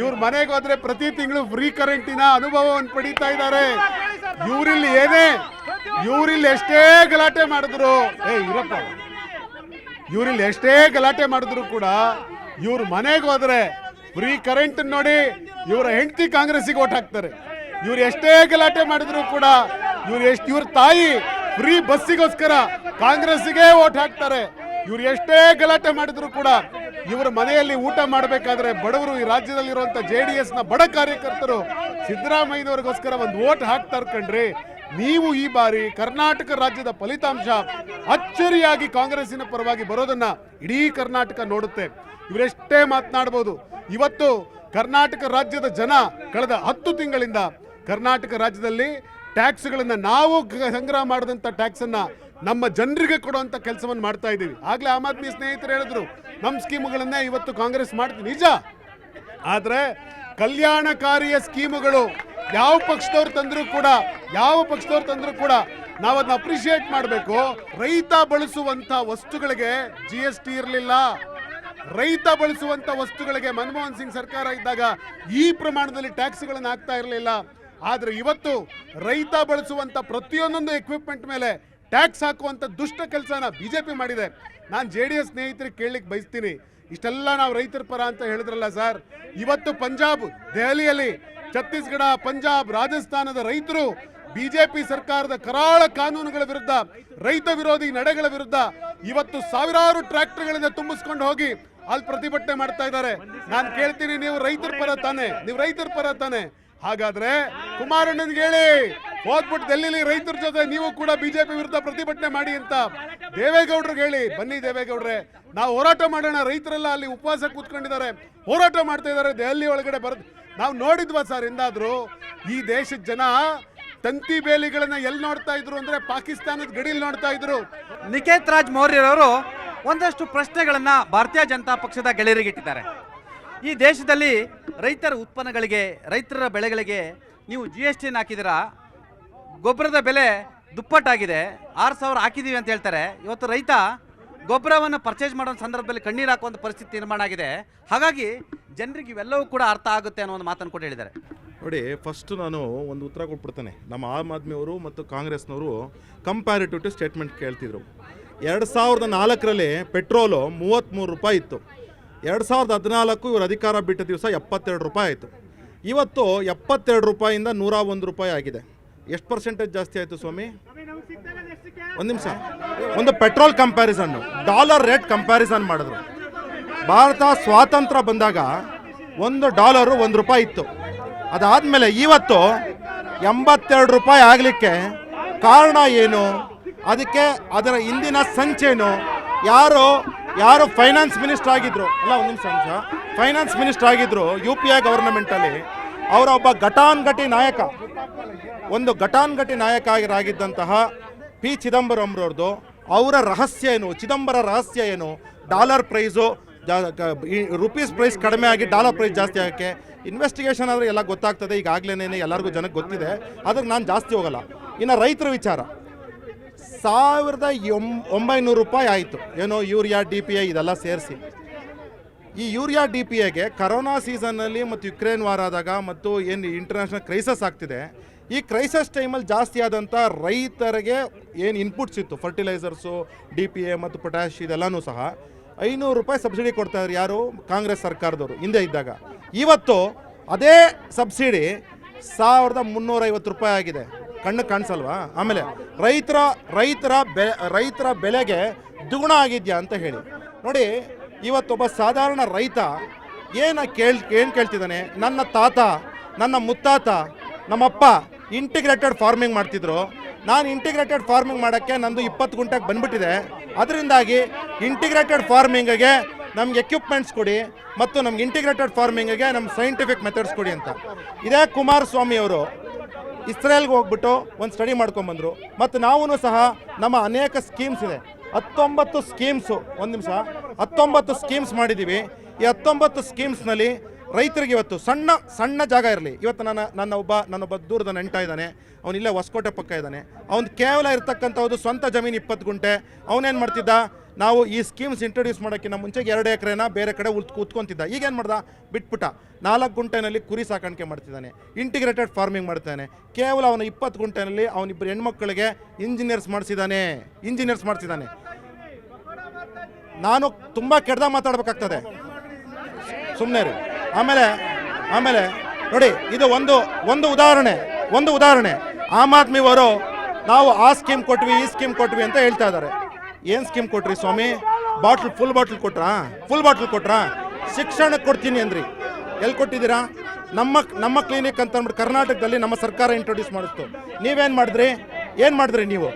ಇವ್ರ ಮನೆಗೆ ಹೋದ್ರೆ ಪ್ರತಿ ತಿಂಗಳು ಫ್ರೀ ಕರೆಂಟಿನ ಅನುಭವವನ್ನು ಪಡೀತಾ ಇದ್ದಾರೆ. ಇವ್ರಿಲ್ಲಿ ಎಷ್ಟೇ ಗಲಾಟೆ ಮಾಡಿದ್ರು ಕೂಡ ಇವ್ರ ಮನೆಗೆ ಹೋದ್ರೆ ಫ್ರೀ ಕರೆಂಟ್ ನೋಡಿ ಇವರ ಹೆಂಡತಿ ಕಾಂಗ್ರೆಸ್ಸಿಗೆ ಓಟ್ ಹಾಕ್ತಾರೆ. ಇವ್ರು ಎಷ್ಟೇ ಗಲಾಟೆ ಮಾಡಿದ್ರು ಕೂಡ ಇವ್ರ ತಾಯಿ ಫ್ರೀ ಬಸ್ಸಿಗೋಸ್ಕರ ಕಾಂಗ್ರೆಸ್ಸಿಗೆ ಓಟ್ ಹಾಕ್ತಾರೆ. ಇವ್ರು ಎಷ್ಟೇ ಗಲಾಟೆ ಮಾಡಿದ್ರು ಕೂಡ ಇವರ ಮನೆಯಲ್ಲಿ ಊಟ ಮಾಡಬೇಕಾದ್ರೆ ಬಡವರು, ಈ ರಾಜ್ಯದಲ್ಲಿರುವಂಥ JDSನ ಬಡ ಕಾರ್ಯಕರ್ತರು ಸಿದ್ದರಾಮಯ್ಯನವರಿಗೋಸ್ಕರ ಒಂದು ಓಟ್ ಹಾಕ್ತಾರೆ ಕಣ್ರಿ. ನೀವು ಈ ಬಾರಿ ಕರ್ನಾಟಕ ರಾಜ್ಯದ ಫಲಿತಾಂಶ ಅಚ್ಚರಿಯಾಗಿ ಕಾಂಗ್ರೆಸ್ಸಿನ ಪರವಾಗಿ ಬರೋದನ್ನ ಇಡೀ ಕರ್ನಾಟಕ ನೋಡುತ್ತೆ. ಇವರೆಷ್ಟೇ ಮಾತನಾಡಬಹುದು, ಇವತ್ತು ಕರ್ನಾಟಕ ರಾಜ್ಯದ ಜನ ಕಳೆದ 10 ತಿಂಗಳಿಂದ ಕರ್ನಾಟಕ ರಾಜ್ಯದಲ್ಲಿ ಟ್ಯಾಕ್ಸ್ಗಳನ್ನು, ನಾವು ಸಂಗ್ರಹ ಮಾಡಿದಂಥ ಟ್ಯಾಕ್ಸನ್ನು ನಮ್ಮ ಜನರಿಗೆ ಕೊಡುವಂಥ ಕೆಲಸವನ್ನು ಮಾಡ್ತಾ ಇದ್ದೀವಿ. ಆಗಲೇ ಆಮ್ ಆದ್ಮಿ ಸ್ನೇಹಿತರು ಹೇಳಿದ್ರು ನಮ್ಮ ಸ್ಕೀಮುಗಳನ್ನೇ ಇವತ್ತು ಕಾಂಗ್ರೆಸ್ ಮಾಡ್ತೀವಿ, ನಿಜ. ಆದರೆ ಕಲ್ಯಾಣಕಾರಿಯ ಸ್ಕೀಮುಗಳು ಯಾವ ಪಕ್ಷದವ್ರು ತಂದರೂ ಕೂಡ ನಾವು ಅದನ್ನ ಅಪ್ರಿಷಿಯೇಟ್ ಮಾಡಬೇಕು. ರೈತ ಬಳಸುವಂಥ ವಸ್ತುಗಳಿಗೆ GST ಇರಲಿಲ್ಲ. ರೈತ ಬಳಸುವಂಥ ವಸ್ತುಗಳಿಗೆ ಮನಮೋಹನ್ ಸಿಂಗ್ ಸರ್ಕಾರ ಇದ್ದಾಗ ಈ ಪ್ರಮಾಣದಲ್ಲಿ ಟ್ಯಾಕ್ಸ್ಗಳನ್ನು ಹಾಕ್ತಾ ಇರಲಿಲ್ಲ. ಆದರೆ ಇವತ್ತು ರೈತ ಬಳಸುವಂಥ ಪ್ರತಿಯೊಂದೊಂದು ಎಕ್ವಿಪ್ಮೆಂಟ್ ಮೇಲೆ ಟ್ಯಾಕ್ಸ್ ಹಾಕುವಂಥ ದುಷ್ಟ ಕೆಲಸನ BJP ಮಾಡಿದೆ. ನಾನು JDS ಸ್ನೇಹಿತರಿಗೆ ಕೇಳಲಿಕ್ಕೆ ಬಯಸ್ತೀನಿ, ಇಷ್ಟೆಲ್ಲ ನಾವು ರೈತರ ಪರ ಅಂತ ಹೇಳಿದ್ರಲ್ಲ ಸರ್, ಇವತ್ತು ಪಂಜಾಬ್, ದೆಹಲಿಯಲ್ಲಿ, ಛತ್ತೀಸ್ಗಢ, ಪಂಜಾಬ್, ರಾಜಸ್ಥಾನದ ರೈತರು BJP ಸರ್ಕಾರದ ಕರಾಳ ಕಾನೂನುಗಳ ವಿರುದ್ಧ, ರೈತ ವಿರೋಧಿ ನಡೆಗಳ ವಿರುದ್ಧ ಇವತ್ತು ಸಾವಿರಾರು ಟ್ರ್ಯಾಕ್ಟರ್ಗಳಿಂದ ತುಂಬಿಸ್ಕೊಂಡು ಹೋಗಿ ಅಲ್ಲಿ ಪ್ರತಿಭಟನೆ ಮಾಡ್ತಾ ಇದ್ದಾರೆ. ನಾನು ಕೇಳ್ತೀನಿ, ನೀವು ರೈತರ ಪರ ತಾನೆ? ಹಾಗಾದ್ರೆ ಕುಮಾರಣ್ಣನ್ಗೆ ಹೇಳಿ, ಹೋಗ್ಬಿಟ್ಟು ಡೆಲ್ಲಿಲಿ ರೈತರ ಜೊತೆ ನೀವು ಕೂಡ BJP ವಿರುದ್ಧ ಪ್ರತಿಭಟನೆ ಮಾಡಿ ಅಂತ ದೇವೇಗೌಡರಿಗೆ ಹೇಳಿ. ಬನ್ನಿ ದೇವೇಗೌಡ್ರೆ, ನಾವು ಹೋರಾಟ ಮಾಡೋಣ. ರೈತರೆಲ್ಲ ಅಲ್ಲಿ ಉಪವಾಸ ಕೂತ್ಕೊಂಡಿದ್ದಾರೆ, ಹೋರಾಟ ಮಾಡ್ತಾ ಇದ್ದಾರೆ. ದೆಹಲಿ ಒಳಗಡೆ ನಾವು ನೋಡಿದ್ವಾ ಸರ್ ಎಂದಾದ್ರು? ಈ ದೇಶದ ಜನ ತಂತಿ ಬೇಲಿಗಳನ್ನ ಎಲ್ಲಿ ನೋಡ್ತಾ ಇದ್ರು ಅಂದ್ರೆ ಪಾಕಿಸ್ತಾನದ ಗಡಿಯಲ್ಲಿ ನೋಡ್ತಾ ಇದ್ರು. ನಿಖೇತ್ ರಾಜ್ ಮೌರ್ಯರವರು ಒಂದಷ್ಟು ಪ್ರಶ್ನೆಗಳನ್ನು ಭಾರತೀಯ ಜನತಾ ಪಕ್ಷದ ಗೆಳೆಯರಿಗೆ ಇಟ್ಟಿದ್ದಾರೆ. ಈ ದೇಶದಲ್ಲಿ ರೈತರ ಉತ್ಪನ್ನಗಳಿಗೆ, ರೈತರ ಬೆಳೆಗಳಿಗೆ ನೀವು GST ಹಾಕಿದ್ದೀರಾ, ಗೊಬ್ಬರದ ಬೆಲೆ ದುಪ್ಪಟ್ಟಾಗಿದೆ, 6,000 ಹಾಕಿದ್ದೀವಿ ಅಂತ ಹೇಳ್ತಾರೆ. ಇವತ್ತು ರೈತ ಗೊಬ್ಬರವನ್ನು ಪರ್ಚೇಸ್ ಮಾಡೋ ಸಂದರ್ಭದಲ್ಲಿ ಕಣ್ಣೀರು ಹಾಕುವಂಥ ಪರಿಸ್ಥಿತಿ ನಿರ್ಮಾಣ ಆಗಿದೆ. ಹಾಗಾಗಿ ಜನರಿಗೆ ಇವೆಲ್ಲವೂ ಕೂಡ ಅರ್ಥ ಆಗುತ್ತೆ ಅನ್ನೋ ಒಂದು ಮಾತನ್ನು ಕೂಡ ಹೇಳಿದ್ದಾರೆ. ನೋಡಿ, ಫಸ್ಟ್ ನಾನು ಒಂದು ಉತ್ತರ ಕೊಟ್ಬಿಡ್ತೇನೆ. ನಮ್ಮ ಆಮ್ ಆದ್ಮಿಯವರು ಮತ್ತು ಕಾಂಗ್ರೆಸ್ನವರು ಕಂಪ್ಯಾರಿಟಿವ್ ಸ್ಟೇಟ್ಮೆಂಟ್ ಕೇಳ್ತಿದ್ರು. 2004ರಲ್ಲಿ ಪೆಟ್ರೋಲು 33 ರೂಪಾಯಿ ಇತ್ತು. 2014 ಇವರು ಅಧಿಕಾರ ಬಿಟ್ಟ ದಿವಸ 72 ರೂಪಾಯಿ ಆಯಿತು. ಇವತ್ತು 72 ರೂಪಾಯಿಂದ 101 ರೂಪಾಯಿ ಆಗಿದೆ. ಎಷ್ಟು ಪರ್ಸೆಂಟೇಜ್ ಜಾಸ್ತಿ ಆಯಿತು ಸ್ವಾಮಿ? ಒಂದು ನಿಮಿಷ. ಒಂದು ಪೆಟ್ರೋಲ್ ಕಂಪ್ಯಾರಿಸನ್ನು, ಡಾಲರ್ ರೇಟ್ ಕಂಪ್ಯಾರಿಸನ್ ಮಾಡಿದ್ರು. ಭಾರತ ಸ್ವಾತಂತ್ರ್ಯ ಬಂದಾಗ $1 1 ರೂಪಾಯಿ ಇತ್ತು. ಅದಾದಮೇಲೆ ಇವತ್ತು 82 ರೂಪಾಯಿ ಆಗಲಿಕ್ಕೆ ಕಾರಣ ಏನು? ಅದಕ್ಕೆ ಅದರ ಹಿಂದಿನ ಸಂಚೇನು? ಯಾರು ಫೈನಾನ್ಸ್ ಮಿನಿಸ್ಟರ್ ಆಗಿದ್ರು, ಅಲ್ಲ ಒಂದು ನಿಮಿಷ, ಫೈನಾನ್ಸ್ ಮಿನಿಸ್ಟರ್ ಆಗಿದ್ರು UPA ಗವರ್ನಮೆಂಟಲ್ಲಿ, ಅವರ ಒಬ್ಬ ಘಟಾನ್ಘಟಿ ನಾಯಕ ಆಗಿದ್ದಂತಹ P. ಚಿದಂಬರಂರವ್ರದ್ದು ಅವರ ರಹಸ್ಯ ಏನು? ಚಿದಂಬರ ರಹಸ್ಯ ಏನು? ಡಾಲರ್ ಪ್ರೈಸು, ರುಪೀಸ್ ಪ್ರೈಸ್ ಕಡಿಮೆ ಆಗಿ ಡಾಲರ್ ಪ್ರೈಸ್ ಜಾಸ್ತಿ ಆಗೋಕ್ಕೆ ಇನ್ವೆಸ್ಟಿಗೇಷನ್ ಆದರೆ ಎಲ್ಲ ಗೊತ್ತಾಗ್ತದೆ. ಈಗಾಗಲೇ ಎಲ್ಲರಿಗೂ ಜನಕ್ಕೆ ಗೊತ್ತಿದೆ, ಅದಕ್ಕೆ ನಾನು ಜಾಸ್ತಿ ಹೋಗಲ್ಲ. ಇನ್ನು ರೈತರ ವಿಚಾರ, 1900 ರೂಪಾಯಿ ಆಯಿತು. ಏನೋ ಯೂರಿಯಾ, DPA ಇದೆಲ್ಲ ಸೇರಿಸಿ. ಈ ಯೂರಿಯಾ, DPAಗೆ ಕರೋನಾ ಸೀಸನ್ನಲ್ಲಿ ಮತ್ತು ಯುಕ್ರೇನ್ ವಾರ ಆದಾಗ ಮತ್ತು ಏನು ಇಂಟರ್ನ್ಯಾಷನಲ್ ಕ್ರೈಸಸ್ ಆಗ್ತಿದೆ, ಈ ಕ್ರೈಸಸ್ ಟೈಮಲ್ಲಿ ಜಾಸ್ತಿ ಆದಂಥ ರೈತರಿಗೆ ಏನು ಇನ್ಪುಟ್ಸ್ ಇತ್ತು, ಫರ್ಟಿಲೈಸರ್ಸು, DPA ಮತ್ತು ಪೊಟ್ಯಾಶ್ ಇದೆಲ್ಲನೂ ಸಹ 500 ರೂಪಾಯಿ ಸಬ್ಸಿಡಿ ಕೊಡ್ತಾಯಿದ್ರು. ಯಾರು? ಕಾಂಗ್ರೆಸ್ ಸರ್ಕಾರದವರು ಹಿಂದೆ ಇದ್ದಾಗ. ಇವತ್ತು ಅದೇ ಸಬ್ಸಿಡಿ 1350 ರೂಪಾಯಿ ಆಗಿದೆ. ಕಣ್ಣು ಕಾಣಿಸಲ್ವಾ? ಆಮೇಲೆ ರೈತರ ಬೆಲೆಗೆ ದ್ವಿಗುಣ ಆಗಿದೆಯಾ ಅಂತ ಹೇಳಿ ನೋಡಿ. ಇವತ್ತೊಬ್ಬ ಸಾಧಾರಣ ರೈತ ಏನು ಕೇಳ್ತಿದ್ದಾನೆ? ನನ್ನ ತಾತ, ನನ್ನ ಮುತ್ತಾತ, ನಮ್ಮಪ್ಪ ಇಂಟಿಗ್ರೇಟೆಡ್ ಫಾರ್ಮಿಂಗ್ ಮಾಡ್ತಿದ್ರು. ನಾನು ಇಂಟಿಗ್ರೇಟೆಡ್ ಫಾರ್ಮಿಂಗ್ ಮಾಡೋಕ್ಕೆ ನಂದು 20 ಗುಂಟೆಗೆ ಬಂದ್ಬಿಟ್ಟಿದೆ. ಅದರಿಂದಾಗಿ ಇಂಟಿಗ್ರೇಟೆಡ್ ಫಾರ್ಮಿಂಗಿಗೆ ನಮ್ಗೆ ಎಕ್ವಿಪ್ಮೆಂಟ್ಸ್ ಕೊಡಿ ಮತ್ತು ನಮ್ಗೆ ಇಂಟಿಗ್ರೇಟೆಡ್ ಫಾರ್ಮಿಂಗಿಗೆ ನಮ್ಮ ಸೈಂಟಿಫಿಕ್ ಮೆಥಡ್ಸ್ ಕೊಡಿ ಅಂತ. ಇದೇ ಕುಮಾರಸ್ವಾಮಿ ಅವರು ಇಸ್ರೇಲ್ಗೆ ಹೋಗ್ಬಿಟ್ಟು ಒಂದು ಸ್ಟಡಿ ಮಾಡ್ಕೊಂಬಂದರು. ಮತ್ತು ನಾವೂ ಸಹ ನಮ್ಮ ಅನೇಕ ಸ್ಕೀಮ್ಸ್ ಇದೆ, 19 ಸ್ಕೀಮ್ಸು, ಒಂದು ನಿಮಿಷ, 19 ಸ್ಕೀಮ್ಸ್ ಮಾಡಿದ್ದೀವಿ. ಈ 19 ಸ್ಕೀಮ್ಸ್ನಲ್ಲಿ ರೈತರಿಗೆ ಇವತ್ತು ಸಣ್ಣ ಜಾಗ ಇರಲಿ. ಇವತ್ತು ನನ್ನೊಬ್ಬ ದೂರದ ನೆಂಟ ಇದ್ದಾನೆ, ಅವನಿಲ್ಲೇ ಹೊಸಕೋಟೆ ಪಕ್ಕ ಇದ್ದಾನೆ. ಅವ್ನು ಕೇವಲ ಇರ್ತಕ್ಕಂಥದ್ದು ಸ್ವಂತ ಜಮೀನು 20 ಗುಂಟೆ. ಅವನೇನು ಮಾಡ್ತಿದ್ದ? ನಾವು ಈ ಸ್ಕೀಮ್ಸ್ ಇಂಟ್ರೊಡ್ಯೂಸ್ ಮಾಡೋಕ್ಕಿಂತ ಮುಂಚೆಗೆ 2 ಎಕರೆನ ಬೇರೆ ಕಡೆ ಕೂತ್ಕೊಂತಿದ್ದ. ಈಗೇನು ಮಾಡ್ದ? ಬಿಟ್ಬಿಟ್ಟ. 4 ಗುಂಟೆನಲ್ಲಿ ಕುರಿ ಸಾಕಾಣಿಕೆ ಮಾಡ್ತಿದ್ದಾನೆ, ಇಂಟಿಗ್ರೇಟೆಡ್ ಫಾರ್ಮಿಂಗ್ ಮಾಡ್ತಾನೆ. ಕೇವಲ ಅವನ 20 ಗುಂಟೆನಲ್ಲಿ ಅವನಿಬ್ಬರು ಹೆಣ್ಮಕ್ಳಿಗೆ ಇಂಜಿನಿಯರ್ಸ್ ಮಾಡಿಸಿದ್ದಾನೆ. ನಾನು ತುಂಬ ಕೆಡ್ದ ಮಾತಾಡ್ಬೇಕಾಗ್ತದೆ, ಸುಮ್ಮನೆ ರೀ. ಆಮೇಲೆ ನೋಡಿ, ಇದು ಒಂದು ಉದಾಹರಣೆ. ಆಮ್ ಆದ್ಮಿಯವರು ನಾವು ಆ ಸ್ಕೀಮ್ ಕೊಟ್ವಿ, ಈ ಸ್ಕೀಮ್ ಕೊಟ್ವಿ ಅಂತ ಹೇಳ್ತಾ ಇದ್ದಾರೆ. ಏನು ಸ್ಕೀಮ್ ಕೊಟ್ರಿ ಸ್ವಾಮಿ? Full bottle ಕೊಟ್ರಾ? ಶಿಕ್ಷಣಕ್ಕೆ ಕೊಡ್ತೀನಿ ಅಂದ್ರಿ, ಎಲ್ಲಿ ಕೊಟ್ಟಿದ್ದೀರಾ? ನಮ್ಮ ಕ್ಲಿನಿಕ್ ಅಂತ ಅಂದ್ಬಿಟ್ಟು ಕರ್ನಾಟಕದಲ್ಲಿ ನಮ್ಮ ಸರ್ಕಾರ ಇಂಟ್ರೊಡ್ಯೂಸ್ ಮಾಡಿಸ್ತು. ನೀವೇನು ಮಾಡಿದ್ರಿ? ನೀವು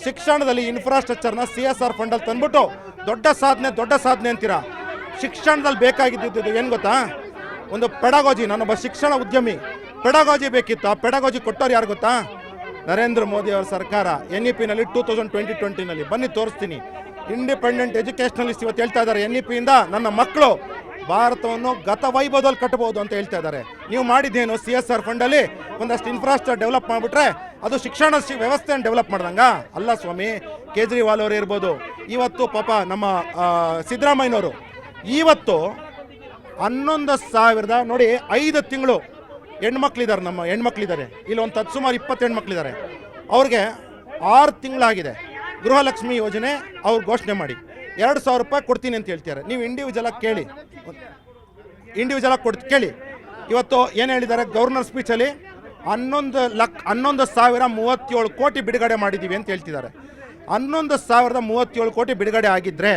ಶಿಕ್ಷಣದಲ್ಲಿ ಇನ್ಫ್ರಾಸ್ಟ್ರಕ್ಚರ್ನ CSR ಫಂಡಲ್ಲಿ ತಂದ್ಬಿಟ್ಟು ದೊಡ್ಡ ಸಾಧನೆ ಅಂತೀರಾ. ಶಿಕ್ಷಣದಲ್ಲಿ ಬೇಕಾಗಿದ್ದು ಏನು ಗೊತ್ತಾ? ಒಂದು ಪೆಡಗಾಜಿ. ನಾನೊಬ್ಬ ಶಿಕ್ಷಣ ಉದ್ಯಮಿ. ಪೆಡಗಾಜಿ ಬೇಕಿತ್ತು. ಆ ಪೆಡಗಾಜಿ ಕೊಟ್ಟವ್ರು ಯಾರು ಗೊತ್ತಾ? ನರೇಂದ್ರ ಮೋದಿ ಅವರ ಸರ್ಕಾರ NEP-ನಲ್ಲಿ 2020 ಬನ್ನಿ ತೋರಿಸ್ತೀನಿ. ಇಂಡಿಪೆಂಡೆಂಟ್ ಎಜುಕೇಷನಲಿಸ್ಟ್ ಇವತ್ತು ಹೇಳ್ತಾ ಇದ್ದಾರೆ NEP-ಇಂದ ನನ್ನ ಮಕ್ಕಳು ಭಾರತವನ್ನು ಗತ ವೈಭವದಲ್ಲಿ ಕಟ್ಟಬಹುದು ಅಂತ ಹೇಳ್ತಾ ಇದ್ದಾರೆ. ನೀವು ಮಾಡಿದ್ದೇನು? CSR ಫಂಡಲ್ಲಿ ಒಂದಷ್ಟು ಇನ್ಫ್ರಾಸ್ಟ್ರಕ್ಚರ್ ಡೆವಲಪ್ ಮಾಡಿಬಿಟ್ರೆ ಅದು ಶಿಕ್ಷಣ ವ್ಯವಸ್ಥೆಯನ್ನು ಡೆವಲಪ್ ಮಾಡ್ದಂಗ ಅಲ್ಲ ಸ್ವಾಮಿ. ಕೇಜ್ರಿವಾಲ್ ಅವರು ಇರ್ಬೋದು, ಇವತ್ತು ಪಾಪ ನಮ್ಮ ಸಿದ್ದರಾಮಯ್ಯನವರು ಇವತ್ತು 11,000 ನೋಡಿ 5 ತಿಂಗಳು ಹೆಣ್ಮಕ್ಳಿದ್ದಾರೆ, ನಮ್ಮ ಹೆಣ್ಮಕ್ಳಿದ್ದಾರೆ ಇಲ್ಲಿ ಒಂದು ಸುಮಾರು 20 ಹೆಣ್ಮಕ್ಳಿದ್ದಾರೆ. ಅವ್ರಿಗೆ 6 ತಿಂಗಳಾಗಿದೆ ಗೃಹಲಕ್ಷ್ಮಿ ಯೋಜನೆ ಅವ್ರು ಘೋಷಣೆ ಮಾಡಿ 2,000 ರೂಪಾಯಿ ಕೊಡ್ತೀನಿ ಅಂತ ಹೇಳ್ತಾರೆ. ನೀವು ಇಂಡಿವಿಜುವಲ್ ಆಗಿ ಕೇಳಿ, ಕೇಳಿ ಇವತ್ತು ಏನು ಹೇಳಿದ್ದಾರೆ ಗವರ್ನರ್ ಸ್ಪೀಚಲ್ಲಿ 11,037 ಕೋಟಿ ಬಿಡುಗಡೆ ಮಾಡಿದ್ದೀವಿ ಅಂತ ಹೇಳ್ತಿದ್ದಾರೆ. 11,037 ಕೋಟಿ ಬಿಡುಗಡೆ ಆಗಿದ್ದರೆ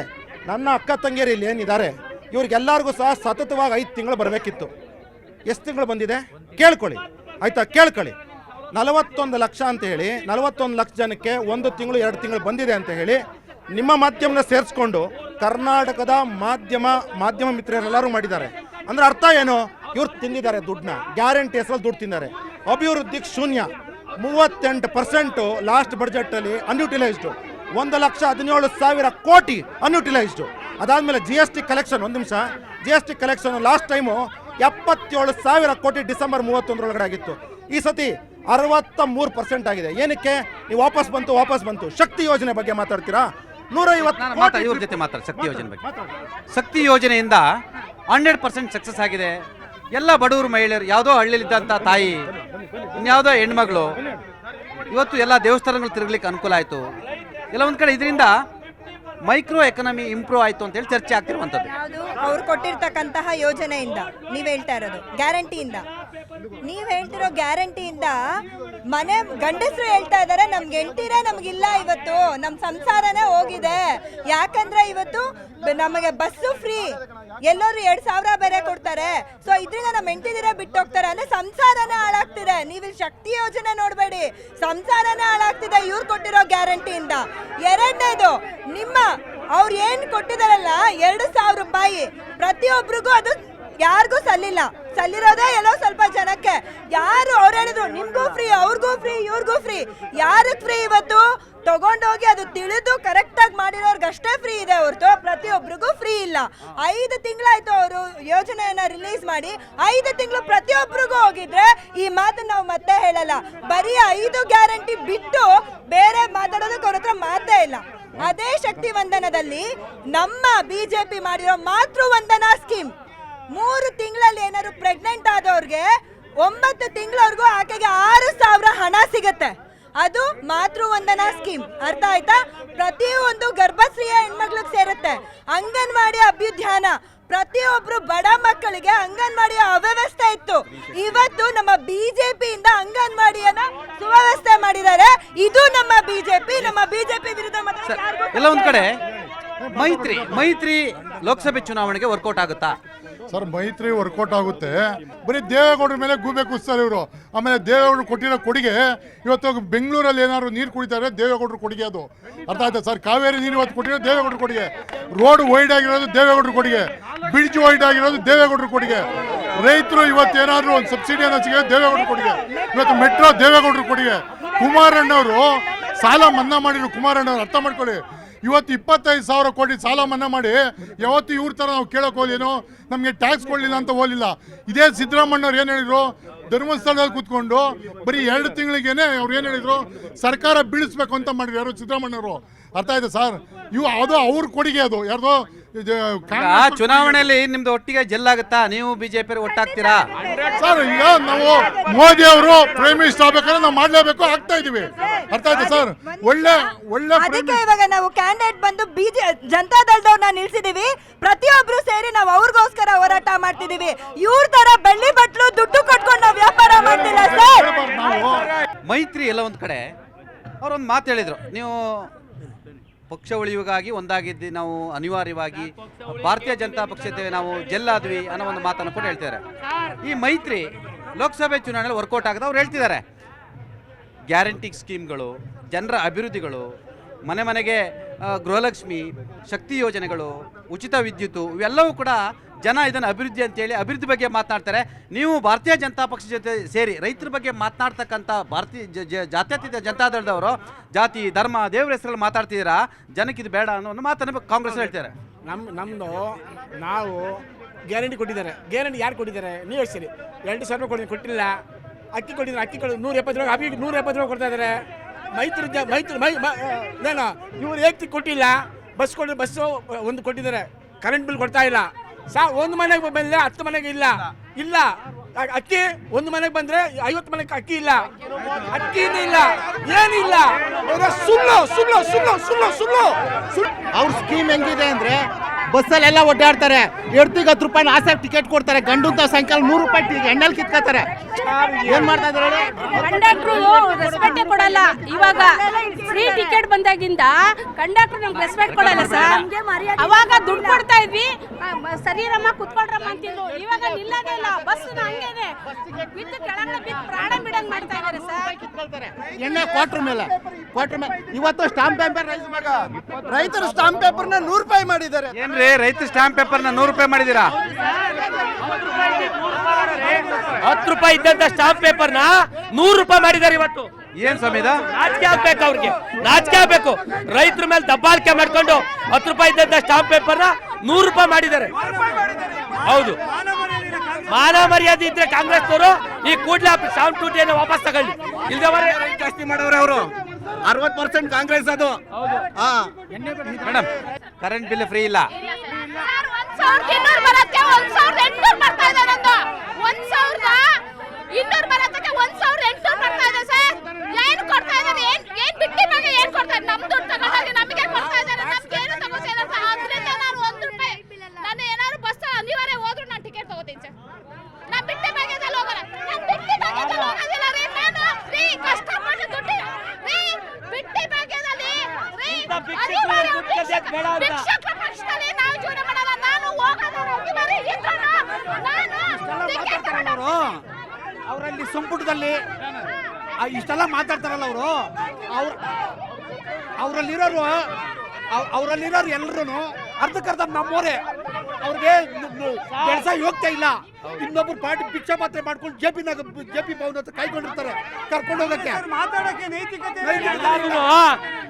ನನ್ನ ಅಕ್ಕ ತಂಗಿಯರು ಇಲ್ಲಿ ಏನಿದ್ದಾರೆ ಇವ್ರಿಗೆಲ್ಲರಿಗೂ ಸಹ ಸತತವಾಗಿ 5 ತಿಂಗಳು ಬರಬೇಕಿತ್ತು. ಎಷ್ಟು ತಿಂಗಳು ಬಂದಿದೆ ಕೇಳ್ಕೊಳ್ಳಿ ಆಯಿತಾ, ಕೇಳ್ಕೊಳ್ಳಿ. 41 ಲಕ್ಷ ಅಂತ ಹೇಳಿ 41 ಲಕ್ಷ ಜನಕ್ಕೆ 1 ತಿಂಗಳು 2 ತಿಂಗಳು ಬಂದಿದೆ ಅಂತ ಹೇಳಿ ನಿಮ್ಮ ಮಾಧ್ಯಮನ ಸೇರಿಸ್ಕೊಂಡು ಕರ್ನಾಟಕದ ಮಾಧ್ಯಮ ಮಿತ್ರರೆಲ್ಲರೂ ಮಾಡಿದ್ದಾರೆ. ಅಂದ್ರೆ ಅರ್ಥ ಏನು? ಇವ್ರು ತಿಂದಿದ್ದಾರೆ ದುಡ್ಡನ್ನ, ಗ್ಯಾರಂಟಿ ಹೆಸರಲ್ಲಿ ದುಡ್ಡು ತಿಂದಿದ್ದಾರೆ. ಅಭಿವೃದ್ಧಿಗೆ ಶೂನ್ಯ. 38% ಲಾಸ್ಟ್ ಬಡ್ಜೆಟಲ್ಲಿ ಅನ್ಯೂಟಿಲೈಸ್ಡು. 1,17,000 ಕೋಟಿ ಅನ್ಯೂಟಿಲೈಸ್ಡು. ಅದಾದಮೇಲೆ GST ಕಲೆಕ್ಷನ್, ಒಂದು ನಿಮಿಷ, GST ಕಲೆಕ್ಷನ್ ಲಾಸ್ಟ್ ಟೈಮು 77,000 ಕೋಟಿ ಡಿಸೆಂಬರ್ 31 ಆಗಿತ್ತು. ಈ ಸತಿ 63% ಆಗಿದೆ. ಏನಕ್ಕೆ? ನೀವು ವಾಪಸ್ ಬಂತು. ಶಕ್ತಿ ಯೋಜನೆ ಬಗ್ಗೆ ಮಾತಾಡ್ತೀರಾ? 150 ಇವ್ರ ಜೊತೆ ಮಾತಾಡಿ ಶಕ್ತಿ ಯೋಜನೆ ಬಗ್ಗೆ. ಶಕ್ತಿ ಯೋಜನೆಯಿಂದ 100% ಸಕ್ಸಸ್ ಆಗಿದೆ. ಎಲ್ಲ ಬಡವರು ಮಹಿಳೆಯರು, ಯಾವುದೋ ಹಳ್ಳಿಲಿದ್ದಂಥ ತಾಯಿ, ಇನ್ಯಾವುದೋ ಹೆಣ್ಮಗಳು ಇವತ್ತು ಎಲ್ಲ ದೇವಸ್ಥಾನಗಳು ತಿರುಗಲಿಕ್ಕೆ ಅನುಕೂಲ ಆಯಿತು. ಎಲ್ಲ ಒಂದು ಕಡೆ ಇದರಿಂದ ಮೈಕ್ರೋ ಎಕನಾಮಿ ಇಂಪ್ರೂವ್ ಆಯಿತು ಅಂತೇಳಿ ಚರ್ಚೆ ಆಗ್ತಿರುವಂಥದ್ದು. ಯಾವುದು ಅವ್ರು ಕೊಟ್ಟಿರ್ತಕ್ಕಂತಹ ಯೋಜನೆಯಿಂದ ನೀವು ಹೇಳ್ತಾ ಇರೋದು ಗ್ಯಾರಂಟಿಯಿಂದ, ನೀವು ಹೇಳ್ತಿರೋ ಗ್ಯಾರಂಟಿಯಿಂದ ಮನೆ ಗಂಡಸರು ಹೇಳ್ತಾ ಇದ್ದಾರೆ ನಮ್ಗೆ ಹೆಂಡ್ತಿರೇ ನಮಗಿಲ್ಲ, ಇವತ್ತು ನಮ್ಮ ಸಂಸಾರನೇ ಹೋಗಿದೆ. ಯಾಕಂದ್ರೆ ಇವತ್ತು ನಮಗೆ ಬಸ್ಸು ಫ್ರೀ, ಎಲ್ಲರೂ 2,000 ಬೇರೆ ಕೊಡ್ತಾರೆ. ಸೊ ಇದರಿಂದ ನಮ್ಮ ಹೆಂಡ್ತಿದಿರೇ ಬಿಟ್ಟು ಹೋಗ್ತಾರೆ. ಅಂದ್ರೆ ಸಂಸಾರನೇ ಹಾಳಾಗ್ತಿದೆ. ನೀವು ಶಕ್ತಿ ಯೋಜನೆ ನೋಡಬೇಡಿ, ಸಂಸಾರನೇ ಹಾಳಾಗ್ತಿದೆ ಇವ್ರು ಕೊಟ್ಟಿರೋ ಗ್ಯಾರಂಟಿಯಿಂದ. ಎರಡನೇದು, ನಿಮ್ಮ ಅವ್ರು ಏನು ಕೊಟ್ಟಿದಾರಲ್ಲ 2,000 ರೂಪಾಯಿ ಪ್ರತಿಯೊಬ್ಬರಿಗೂ ಅದು ಯಾರಿಗೂ ಸಲ್ಲಿರೋದೇ ಎಲ್ಲೋ ಸ್ವಲ್ಪ ಜನಕ್ಕೆ. ಯಾರು ಅವ್ರು ಹೇಳಿದ್ರು ನಿಮ್ಗೂ ಫ್ರೀ, ಅವ್ರಿಗೂ ಫ್ರೀ, ಇವ್ರಿಗೂ ಫ್ರೀ. ಯಾರಿಗೆ ಫ್ರೀ? ಇವತ್ತು ತಗೊಂಡೋಗಿ ಅದು ತಿಳಿದು ಕರೆಕ್ಟಾಗಿ ಮಾಡಿರೋರ್ಗಷ್ಟೇ ಫ್ರೀ ಇದೆ ಹೊರತು ಪ್ರತಿಯೊಬ್ಬರಿಗೂ ಫ್ರೀ ಇಲ್ಲ. 5 ತಿಂಗಳಾಯ್ತು ಅವರು ಯೋಜನೆಯನ್ನ ರಿಲೀಸ್ ಮಾಡಿ. 5 ತಿಂಗಳು ಪ್ರತಿಯೊಬ್ಬರಿಗೂ ಹೋಗಿದ್ರೆ ಈ ಮಾತನ್ನ ನಾವು ಮತ್ತೆ ಹೇಳಲ್ಲ. ಬರೀ 5 ಗ್ಯಾರಂಟಿ ಬಿಟ್ಟು ಬೇರೆ ಮಾತಾಡೋದಕ್ಕೆ ಅವ್ರ ಹತ್ರ ಮಾತೇ ಇಲ್ಲ. ಅದೇ ಶಕ್ತಿ ವಂದನದಲ್ಲಿ ನಮ್ಮ BJP ಮಾಡಿರೋ ಮಾತೃ ವಂದನಾ ಸ್ಕೀಮ್, 3 ತಿಂಗಳಲ್ಲಿ ಏನಾದ್ರು ಪ್ರೆಗ್ನೆಂಟ್ ಆದವ್ರಿಗೆ 9 ತಿಂಗಳವರೆಗೂ ಆಕೆಗೆ 6,000 ಹಣ ಸಿಗತ್ತೆ. ಅದು ಮಾತೃ ವಂದನಾ ಸ್ಕೀಮ್. ಅರ್ಥ ಆಯ್ತಾ? ಪ್ರತಿಯೊಂದು ಗರ್ಭಶ್ರೀಯ ಹೆಣ್ಮಕ್ಳಿಗೆ ಸೇರುತ್ತೆ. ಅಂಗನವಾಡಿ ಅಭ್ಯುತ್ಥಾನ, ಪ್ರತಿಯೊಬ್ರು ಬಡ ಮಕ್ಕಳಿಗೆ ಅಂಗನವಾಡಿಯ ಅವ್ಯವಸ್ಥೆ ಇತ್ತು. ಇವತ್ತು ನಮ್ಮ BJPಯಿಂದ ಅಂಗನವಾಡಿಯನ್ನ ಸುವ್ಯವಸ್ಥೆ ಮಾಡಿದ್ದಾರೆ. ಇದು ನಮ್ಮ BJP ವಿರುದ್ಧ ಎಲ್ಲ ಒಂದ್ ಕಡೆ ಮೈತ್ರಿ ಲೋಕಸಭೆ ಚುನಾವಣೆಗೆ ವರ್ಕೌಟ್ ಆಗುತ್ತಾ ಸರ್? ಮೈತ್ರಿ ವರ್ಕೌಟ್ ಆಗುತ್ತೆ. ಬರೀ ದೇವೇಗೌಡರ ಮೇಲೆ ಗೂಬೆ ಕುಸ್ತಾರೆ ಇವರು. ಆಮೇಲೆ ದೇವೇಗೌಡರು ಕೊಟ್ಟಿರೋ ಕೊಡುಗೆ, ಇವತ್ತು ಬೆಂಗಳೂರಲ್ಲಿ ಏನಾದ್ರು ನೀರು ಕುಡಿತಾರೆ ದೇವೇಗೌಡರು ಕೊಡುಗೆ. ಅದು ಅರ್ಥ ಆಯ್ತಾ ಸರ್? ಕಾವೇರಿ ನೀರು ಇವತ್ತು ಕೊಟ್ಟಿರೋ ದೇವೇಗೌಡರು ಕೊಡುಗೆ. ರೋಡ್ ವೈಡ್ ಆಗಿರೋದು ದೇವೇಗೌಡರು ಕೊಡುಗೆ. ಬ್ರಿಡ್ಜ್ ವೈಡ್ ಆಗಿರೋದು ದೇವೇಗೌಡರು ಕೊಡುಗೆ. ರೈತರು ಇವತ್ತೇನಾದ್ರು ಒಂದು ಸಬ್ಸಿಡಿಯನ್ನು ಸಿಗೋದು ದೇವೇಗೌಡರು ಕೊಡುಗೆ. ಇವತ್ತು ಮೆಟ್ರೋ ದೇವೇಗೌಡರು ಕೊಡುಗೆ. ಕುಮಾರಣ್ಣವರು ಸಾಲ ಮನ್ನಾ ಮಾಡಿದ್ರು. ಕುಮಾರಣ್ಣವ್ರು ಅರ್ಥ ಮಾಡ್ಕೊಳ್ಳಿ. ಇವತ್ತು 25,000 ಕೋಟಿ ಸಾಲ ಮನ್ನಾ ಮಾಡಿ ಯಾವತ್ತು ಇವ್ರ ಥರ ನಾವು ಕೇಳೋಕೆ ಹೋಗ್ಲೇನೋ, ನಮಗೆ ಟ್ಯಾಕ್ಸ್ ಕೊಡಲಿಲ್ಲ ಅಂತ ಹೋಗಲಿಲ್ಲ. ಇದೇ ಸಿದ್ದರಾಮಣ್ಣವ್ರು ಏನು ಹೇಳಿದ್ರು? ಧರ್ಮಸ್ಥಳದಲ್ಲಿ ಕೂತ್ಕೊಂಡು ಬರೀ 2 ತಿಂಗಳಿಗೇನೆ ಅವ್ರು ಏನು ಹೇಳಿದ್ರು? ಸರ್ಕಾರ ಬೀಳಿಸ್ಬೇಕು ಅಂತ ಮಾಡಿದ್ರು ಯಾರು? ಸಿದ್ದರಾಮಣ್ಣವರು. ಅರ್ಥ ಆಯ್ತಾ ಸರ್? ಅದು ಅವ್ರ ಕೊಡುಗೆ. ಅದು ಯಾರ್ದೋ ಚುನಾವಣೆಯಲ್ಲಿ ನಿಮ್ದು ಒಟ್ಟಿಗೆ ಜೆಲ್ಲಾಗುತ್ತಾ? ನೀವು BJP ಒಟ್ಟಾಗ್ತೀರಾ ಸರ್? ಈಗ ನಾವು ಮೋದಿ ಅವರು ಪ್ರೈಮ್ ಮಿನಿಸ್ಟರ್ ಆಗ್ಬೇಕಾದ್ರೆ ನಾವು ಮಾಡ್ಲೇಬೇಕು, ಆಗ್ತಾ ಇದೀವಿ. ಅರ್ಥ ಆಯ್ತಾ ಸರ್? ಒಳ್ಳೆ ಅದಕ್ಕೆ ಇವಾಗ ನಾವು ಕ್ಯಾಂಡಿಡೇಟ್ ಬಂದು ಜನತಾ ದಳದವ್ರನ್ನ ನಿಲ್ಸಿದೀವಿ. ಪ್ರತಿಯೊಬ್ರು ಸೇರಿ ನಾವು ಅವ್ರಿಗೋಸ್ಕರ ಹೋರಾಟ ಮಾಡ್ತಿದೀವಿ. ಇವ್ರ ತರ ಬೆಳ್ಳಿ ಬಟ್ಲು ದುಡ್ಡು ಕಟ್ಕೊಂಡು ನಾವು ವ್ಯಾಪಾರ ಮಾಡ್ತಿಲ್ಲ ಸರ್. ಮೈತ್ರಿ ಎಲ್ಲ ಒಂದ್ ಕಡೆ ಅವ್ರೊಂದು ಮಾತು ಹೇಳಿದ್ರು, ನೀವು ಪಕ್ಷ ಉಳಿವಿಗಾಗಿ ಒಂದಾಗಿದ್ದು ನಾವು ಅನಿವಾರ್ಯವಾಗಿ ಭಾರತೀಯ ಜನತಾ ಪಕ್ಷದ ನಾವು ಜೆಲ್ಲಾದ್ವಿ ಅನ್ನೋ ಒಂದು ಮಾತನ್ನು ಕೂಡ ಹೇಳ್ತಿದ್ದಾರೆ. ಈ ಮೈತ್ರಿ ಲೋಕಸಭೆ ಚುನಾವಣೆಯಲ್ಲಿ ವರ್ಕೌಟ್ ಆಗದ ಅವ್ರು ಹೇಳ್ತಿದ್ದಾರೆ. ಗ್ಯಾರಂಟಿ ಸ್ಕೀಮ್ಗಳು, ಜನರ ಅಭಿವೃದ್ಧಿಗಳು, ಮನೆ ಮನೆಗೆ ಗೃಹಲಕ್ಷ್ಮಿ, ಶಕ್ತಿ ಯೋಜನೆಗಳು, ಉಚಿತ ವಿದ್ಯುತ್ತು ಇವೆಲ್ಲವೂ ಕೂಡ ಜನ ಇದನ್ನು ಅಭಿವೃದ್ಧಿ ಅಂತೇಳಿ ಅಭಿವೃದ್ಧಿ ಬಗ್ಗೆ ಮಾತನಾಡ್ತಾರೆ. ನೀವು ಭಾರತೀಯ ಜನತಾ ಪಕ್ಷ ಜೊತೆ ಸೇರಿ ರೈತರ ಬಗ್ಗೆ ಮಾತನಾಡ್ತಕ್ಕಂಥ ಭಾರತೀಯ ಜಾತ್ಯತೀತ ಜನತಾದಳದವರು ಜಾತಿ, ಧರ್ಮ, ದೇವರ ಹೆಸರಲ್ಲಿ ಮಾತಾಡ್ತಿದ್ದೀರಾ, ಜನಕ್ಕೆ ಇದು ಬೇಡ ಅನ್ನೋ ಒಂದು ಮಾತನ್ನು ಕಾಂಗ್ರೆಸ್ ಹೇಳ್ತಾರೆ. ನಮ್ಮದು ನಾವು ಗ್ಯಾರಂಟಿ ಕೊಟ್ಟಿದ್ದಾರೆ. ಗ್ಯಾರಂಟಿ ಯಾರು ಕೊಟ್ಟಿದ್ದಾರೆ ನೀವು ಹೇಳ್ತೀರಿ? 2,000 ರೂಪಾಯಿ ಕೊಟ್ಟಿಲ್ಲ. ಅಕ್ಕಿ ಕೊಟ್ಟಿದ್ದಾರೆ, ಅಕ್ಕಿ 170 ರೂಪಾಯಿ, ಅಕ್ಕಿ 170 ರೂಪಾಯಿ ಕೊಡ್ತಾ ಇದ್ದಾರೆ. ಏನು ಇವರು ಏಕ್ತಿ ಕೊಟ್ಟಿಲ್ಲ. ಬಸ್ಸು ಒಂದು ಕೊಟ್ಟಿದ್ದಾರೆ, ಕರೆಂಟ್ ಬಿಲ್ ಕೊಡ್ತಾ ಇಲ್ಲ. ಒಂದು ಮನೆಗೆ ಬಂದರೆ 10 ಮನೆಗೆ ಇಲ್ಲ. ಅಕ್ಕಿ ಒಂದು ಮನೆಗೆ ಬಂದರೆ 50 ಮನೆಗೆ ಅಕ್ಕಿ ಇಲ್ಲ. ಅಕ್ಕಿನೇ ಇಲ್ಲ, ಏನಿಲ್ಲ. ಸುಳ್ಳು. ಅವ್ರ ಸ್ಕೀಮ್ ಹೆಂಗಿದೆ ಅಂದ್ರೆ ಬಸ್ಸಲ್ಲೆಲ್ಲ ಓಡಾಡ್ತಾರೆ. 10 ರೂಪಾಯಿ ಆಸೆ ಟಿಕೆಟ್ ಕೊಡ್ತಾರೆ. ಗಂಡು ಸಂಖ್ಯೆ 100 ರೂಪಾಯಿ ಎಣ್ಣೆಲ್ ಕಿತ್ಕೋತಾರೆ. ಏನ್ ಮಾಡ್ತಾ ಇದ್ದಾರೆ? ಕಂಡಕ್ಟ್ರು ರೆಸ್ಪೆಕ್ಟೇ ಕೊಡಲ್ಲ. ಇವಾಗ ಫ್ರೀ ಟಿಕೆಟ್ ಬಂದಾಗಿಂದ ಕಂಡಕ್ಟ್ರು ನಮ್ಗೆ ರೆಸ್ಪೆಕ್ಟ್ ಕೊಡಲ್ಲ ಸರ್. ಅವಾಗ ದುಡ್ಡು ಕೊಡ್ತಾ ಇದ್ವಿ, ಸರಿರಮ್ಮ ಕುತ್ಕೊಳ್ರಮ್ಮ ಅಂತಿದ್ರು. ಇವಾಗ ನಿಲ್ಲದೇ ಇಲ್ಲ, ಬಸ್ ಹಂಗೇನೆ ಬಿದ್ದು ಕೆಳಗಡೆ ಬಿದ್ದು ಪ್ರಾಣ ಬಿಡಂಗ್ ಮಾಡ್ತಾ ಇದ್ದಾರೆ ಸರ್. ಎಣ್ಣೆ ಕ್ವಾರ್ಟರ್ ಮೇಲೆ ಇವತ್ತು ಸ್ಟಾಂಪ್ ಪೇಪರ್ ರೈತರು ಸ್ಟಾಂಪ್ ಪೇಪರ್ನ 100 ರೂಪಾಯಿ ಮಾಡಿದ್ದಾರೆ. ಏನ್ರಿ ರೈತ ಸ್ಟಾಂಪ್ ಪೇಪರ್ನ 100 ರೂಪಾಯಿ ಮಾಡಿದ್ದೀರಾ? 10 ರೂಪಾಯಿ ಇದ್ದಂತ ಸ್ಟಾಂಪ್ ಪೇಪರ್ನ 100 ರೂಪಾಯಿ ಮಾಡಿದ್ದಾರೆ ಇವತ್ತು. ಏನ್ ಸ್ವಾಮಿದ? ನಾಚಿಕೆ ಆಗ್ಬೇಕು ಅವ್ರಿಗೆ, ನಾಚಿಕೆ ಆಗ್ಬೇಕು. ರೈತರ ಮೇಲೆ ದಬ್ಬಾಳಿಕೆ ಮಾಡ್ಕೊಂಡು 10 ರೂಪಾಯಿ ಇದ್ದಂತ ಸ್ಟಾಂಪ್ ಪೇಪರ್ನ 100 ರೂಪಾಯಿ ಮಾಡಿದ್ದಾರೆ. ಹೌದು, ಮಾನ ಮರ್ಯಾದೆ ಇದ್ರೆ ಕಾಂಗ್ರೆಸ್ನವರು ಈ ಕೂಡಲೇ ಸ್ಟಾಂಪ್ ಡ್ಯೂಟಿಯನ್ನು ವಾಪಸ್ ತಗೊಳ್ಳಿ. ಇಲ್ದವರೆ ಜಾಸ್ತಿ ಮಾಡೋರು ಅವರು. 60% ಕಾಂಗ್ರೆಸ್ ಅದು. ಮೇಡಮ್, ಕರೆಂಟ್ ಬಿಲ್ ಫ್ರೀ ಇಲ್ಲ. 1,200 ಬರುತ್ತೆ, 1,800 ಬರ್ತಾ ಇದೆ. ನಂದು 1,200 ಬರತ್ತಕ್ಕೆ 1,800 ಬರ್ತಾ ಇದೆ ಸರ್. ಏನು ಕೊಡ್ತಾ ಇದ್ದಾರೆ? ಏನ್ ಬಿಟ್ಟಿ ಬಗ್ಗೆ ಏನ್ ಕೊಡ್ತಾ ಇದ್ದಾರೆ? ನಮ್ ದುಡ್ಡು ತಗೊಂಡಾಗ ನಮಗೆ ಕೊಡ್ತಾ ಇದ್ದಾರೆ, ನಮ್ಗೆ ಏನು ತಗೋತಾ ಇಲ್ಲ ಸರ್. ಅದರಿಂದ ನಾನು 1 ರೂಪಾಯಿ ನಾನು ಏನಾದ್ರು ಬಸ್ ಅನಿವಾರ್ಯ ಹೋದ್ರು ನಾನು ಟಿಕೆಟ್ ತಗೋತೀನಿ ಸರ್. ನಾ ಬಿಟ್ಟಿ ಭಾಗ್ಯದಲ್ಲಿ ಹೋಗಲ್ಲ, ನಾನು ಬಿಟ್ಟಿ ಭಾಗ್ಯದಲ್ಲಿ ಹೋಗೋದಿಲ್ಲ ರೀ. ನಾನು ರೀ ಕಷ್ಟಪಟ್ಟು ದುಡ್ಡು ರೀ ಬಿಟ್ಟಿ ಭಾಗ್ಯದಲ್ಲಿ ರೀ ಅನಿವಾರ್ಯ ಭಿಕ್ಷುಕರ ಪಕ್ಷದಲ್ಲಿ ನಾವು ಜೀವನ ಮಾಡಲ್ಲ. ನಾನು ಹೋಗೋದಿಲ್ಲ ಅನಿವಾರ್ಯ ಇದ್ರು ನಾನು ಟಿಕೆಟ್ ತಗೊಂಡು ಅವರಲ್ಲಿ ಸಂಪುಟದಲ್ಲಿ ಇಷ್ಟೆಲ್ಲ ಮಾತಾಡ್ತಾರಲ್ಲ ಅವರಲ್ಲಿರೋರು ಎಲ್ಲರೂ ಅರ್ಧಕ್ಕರ್ಧ ನಮ್ಮೋರೆ. ಅವ್ರಿಗೆ ಕೆಲಸ ಹೋಗ್ತಾ ಇಲ್ಲ. ಇನ್ನೊಬ್ರು ಪಾರ್ಟಿ ಭಿಕ್ಷಾ ಮಾತ್ರೆ ಮಾಡ್ಕೊಂಡು ಜೆಪಿ ಭವನ ಹತ್ರ ಕಾಯ್ಕೊಂಡಿರ್ತಾರೆ ಕರ್ಕೊಂಡು ಹೋಗಕ್ಕೆ.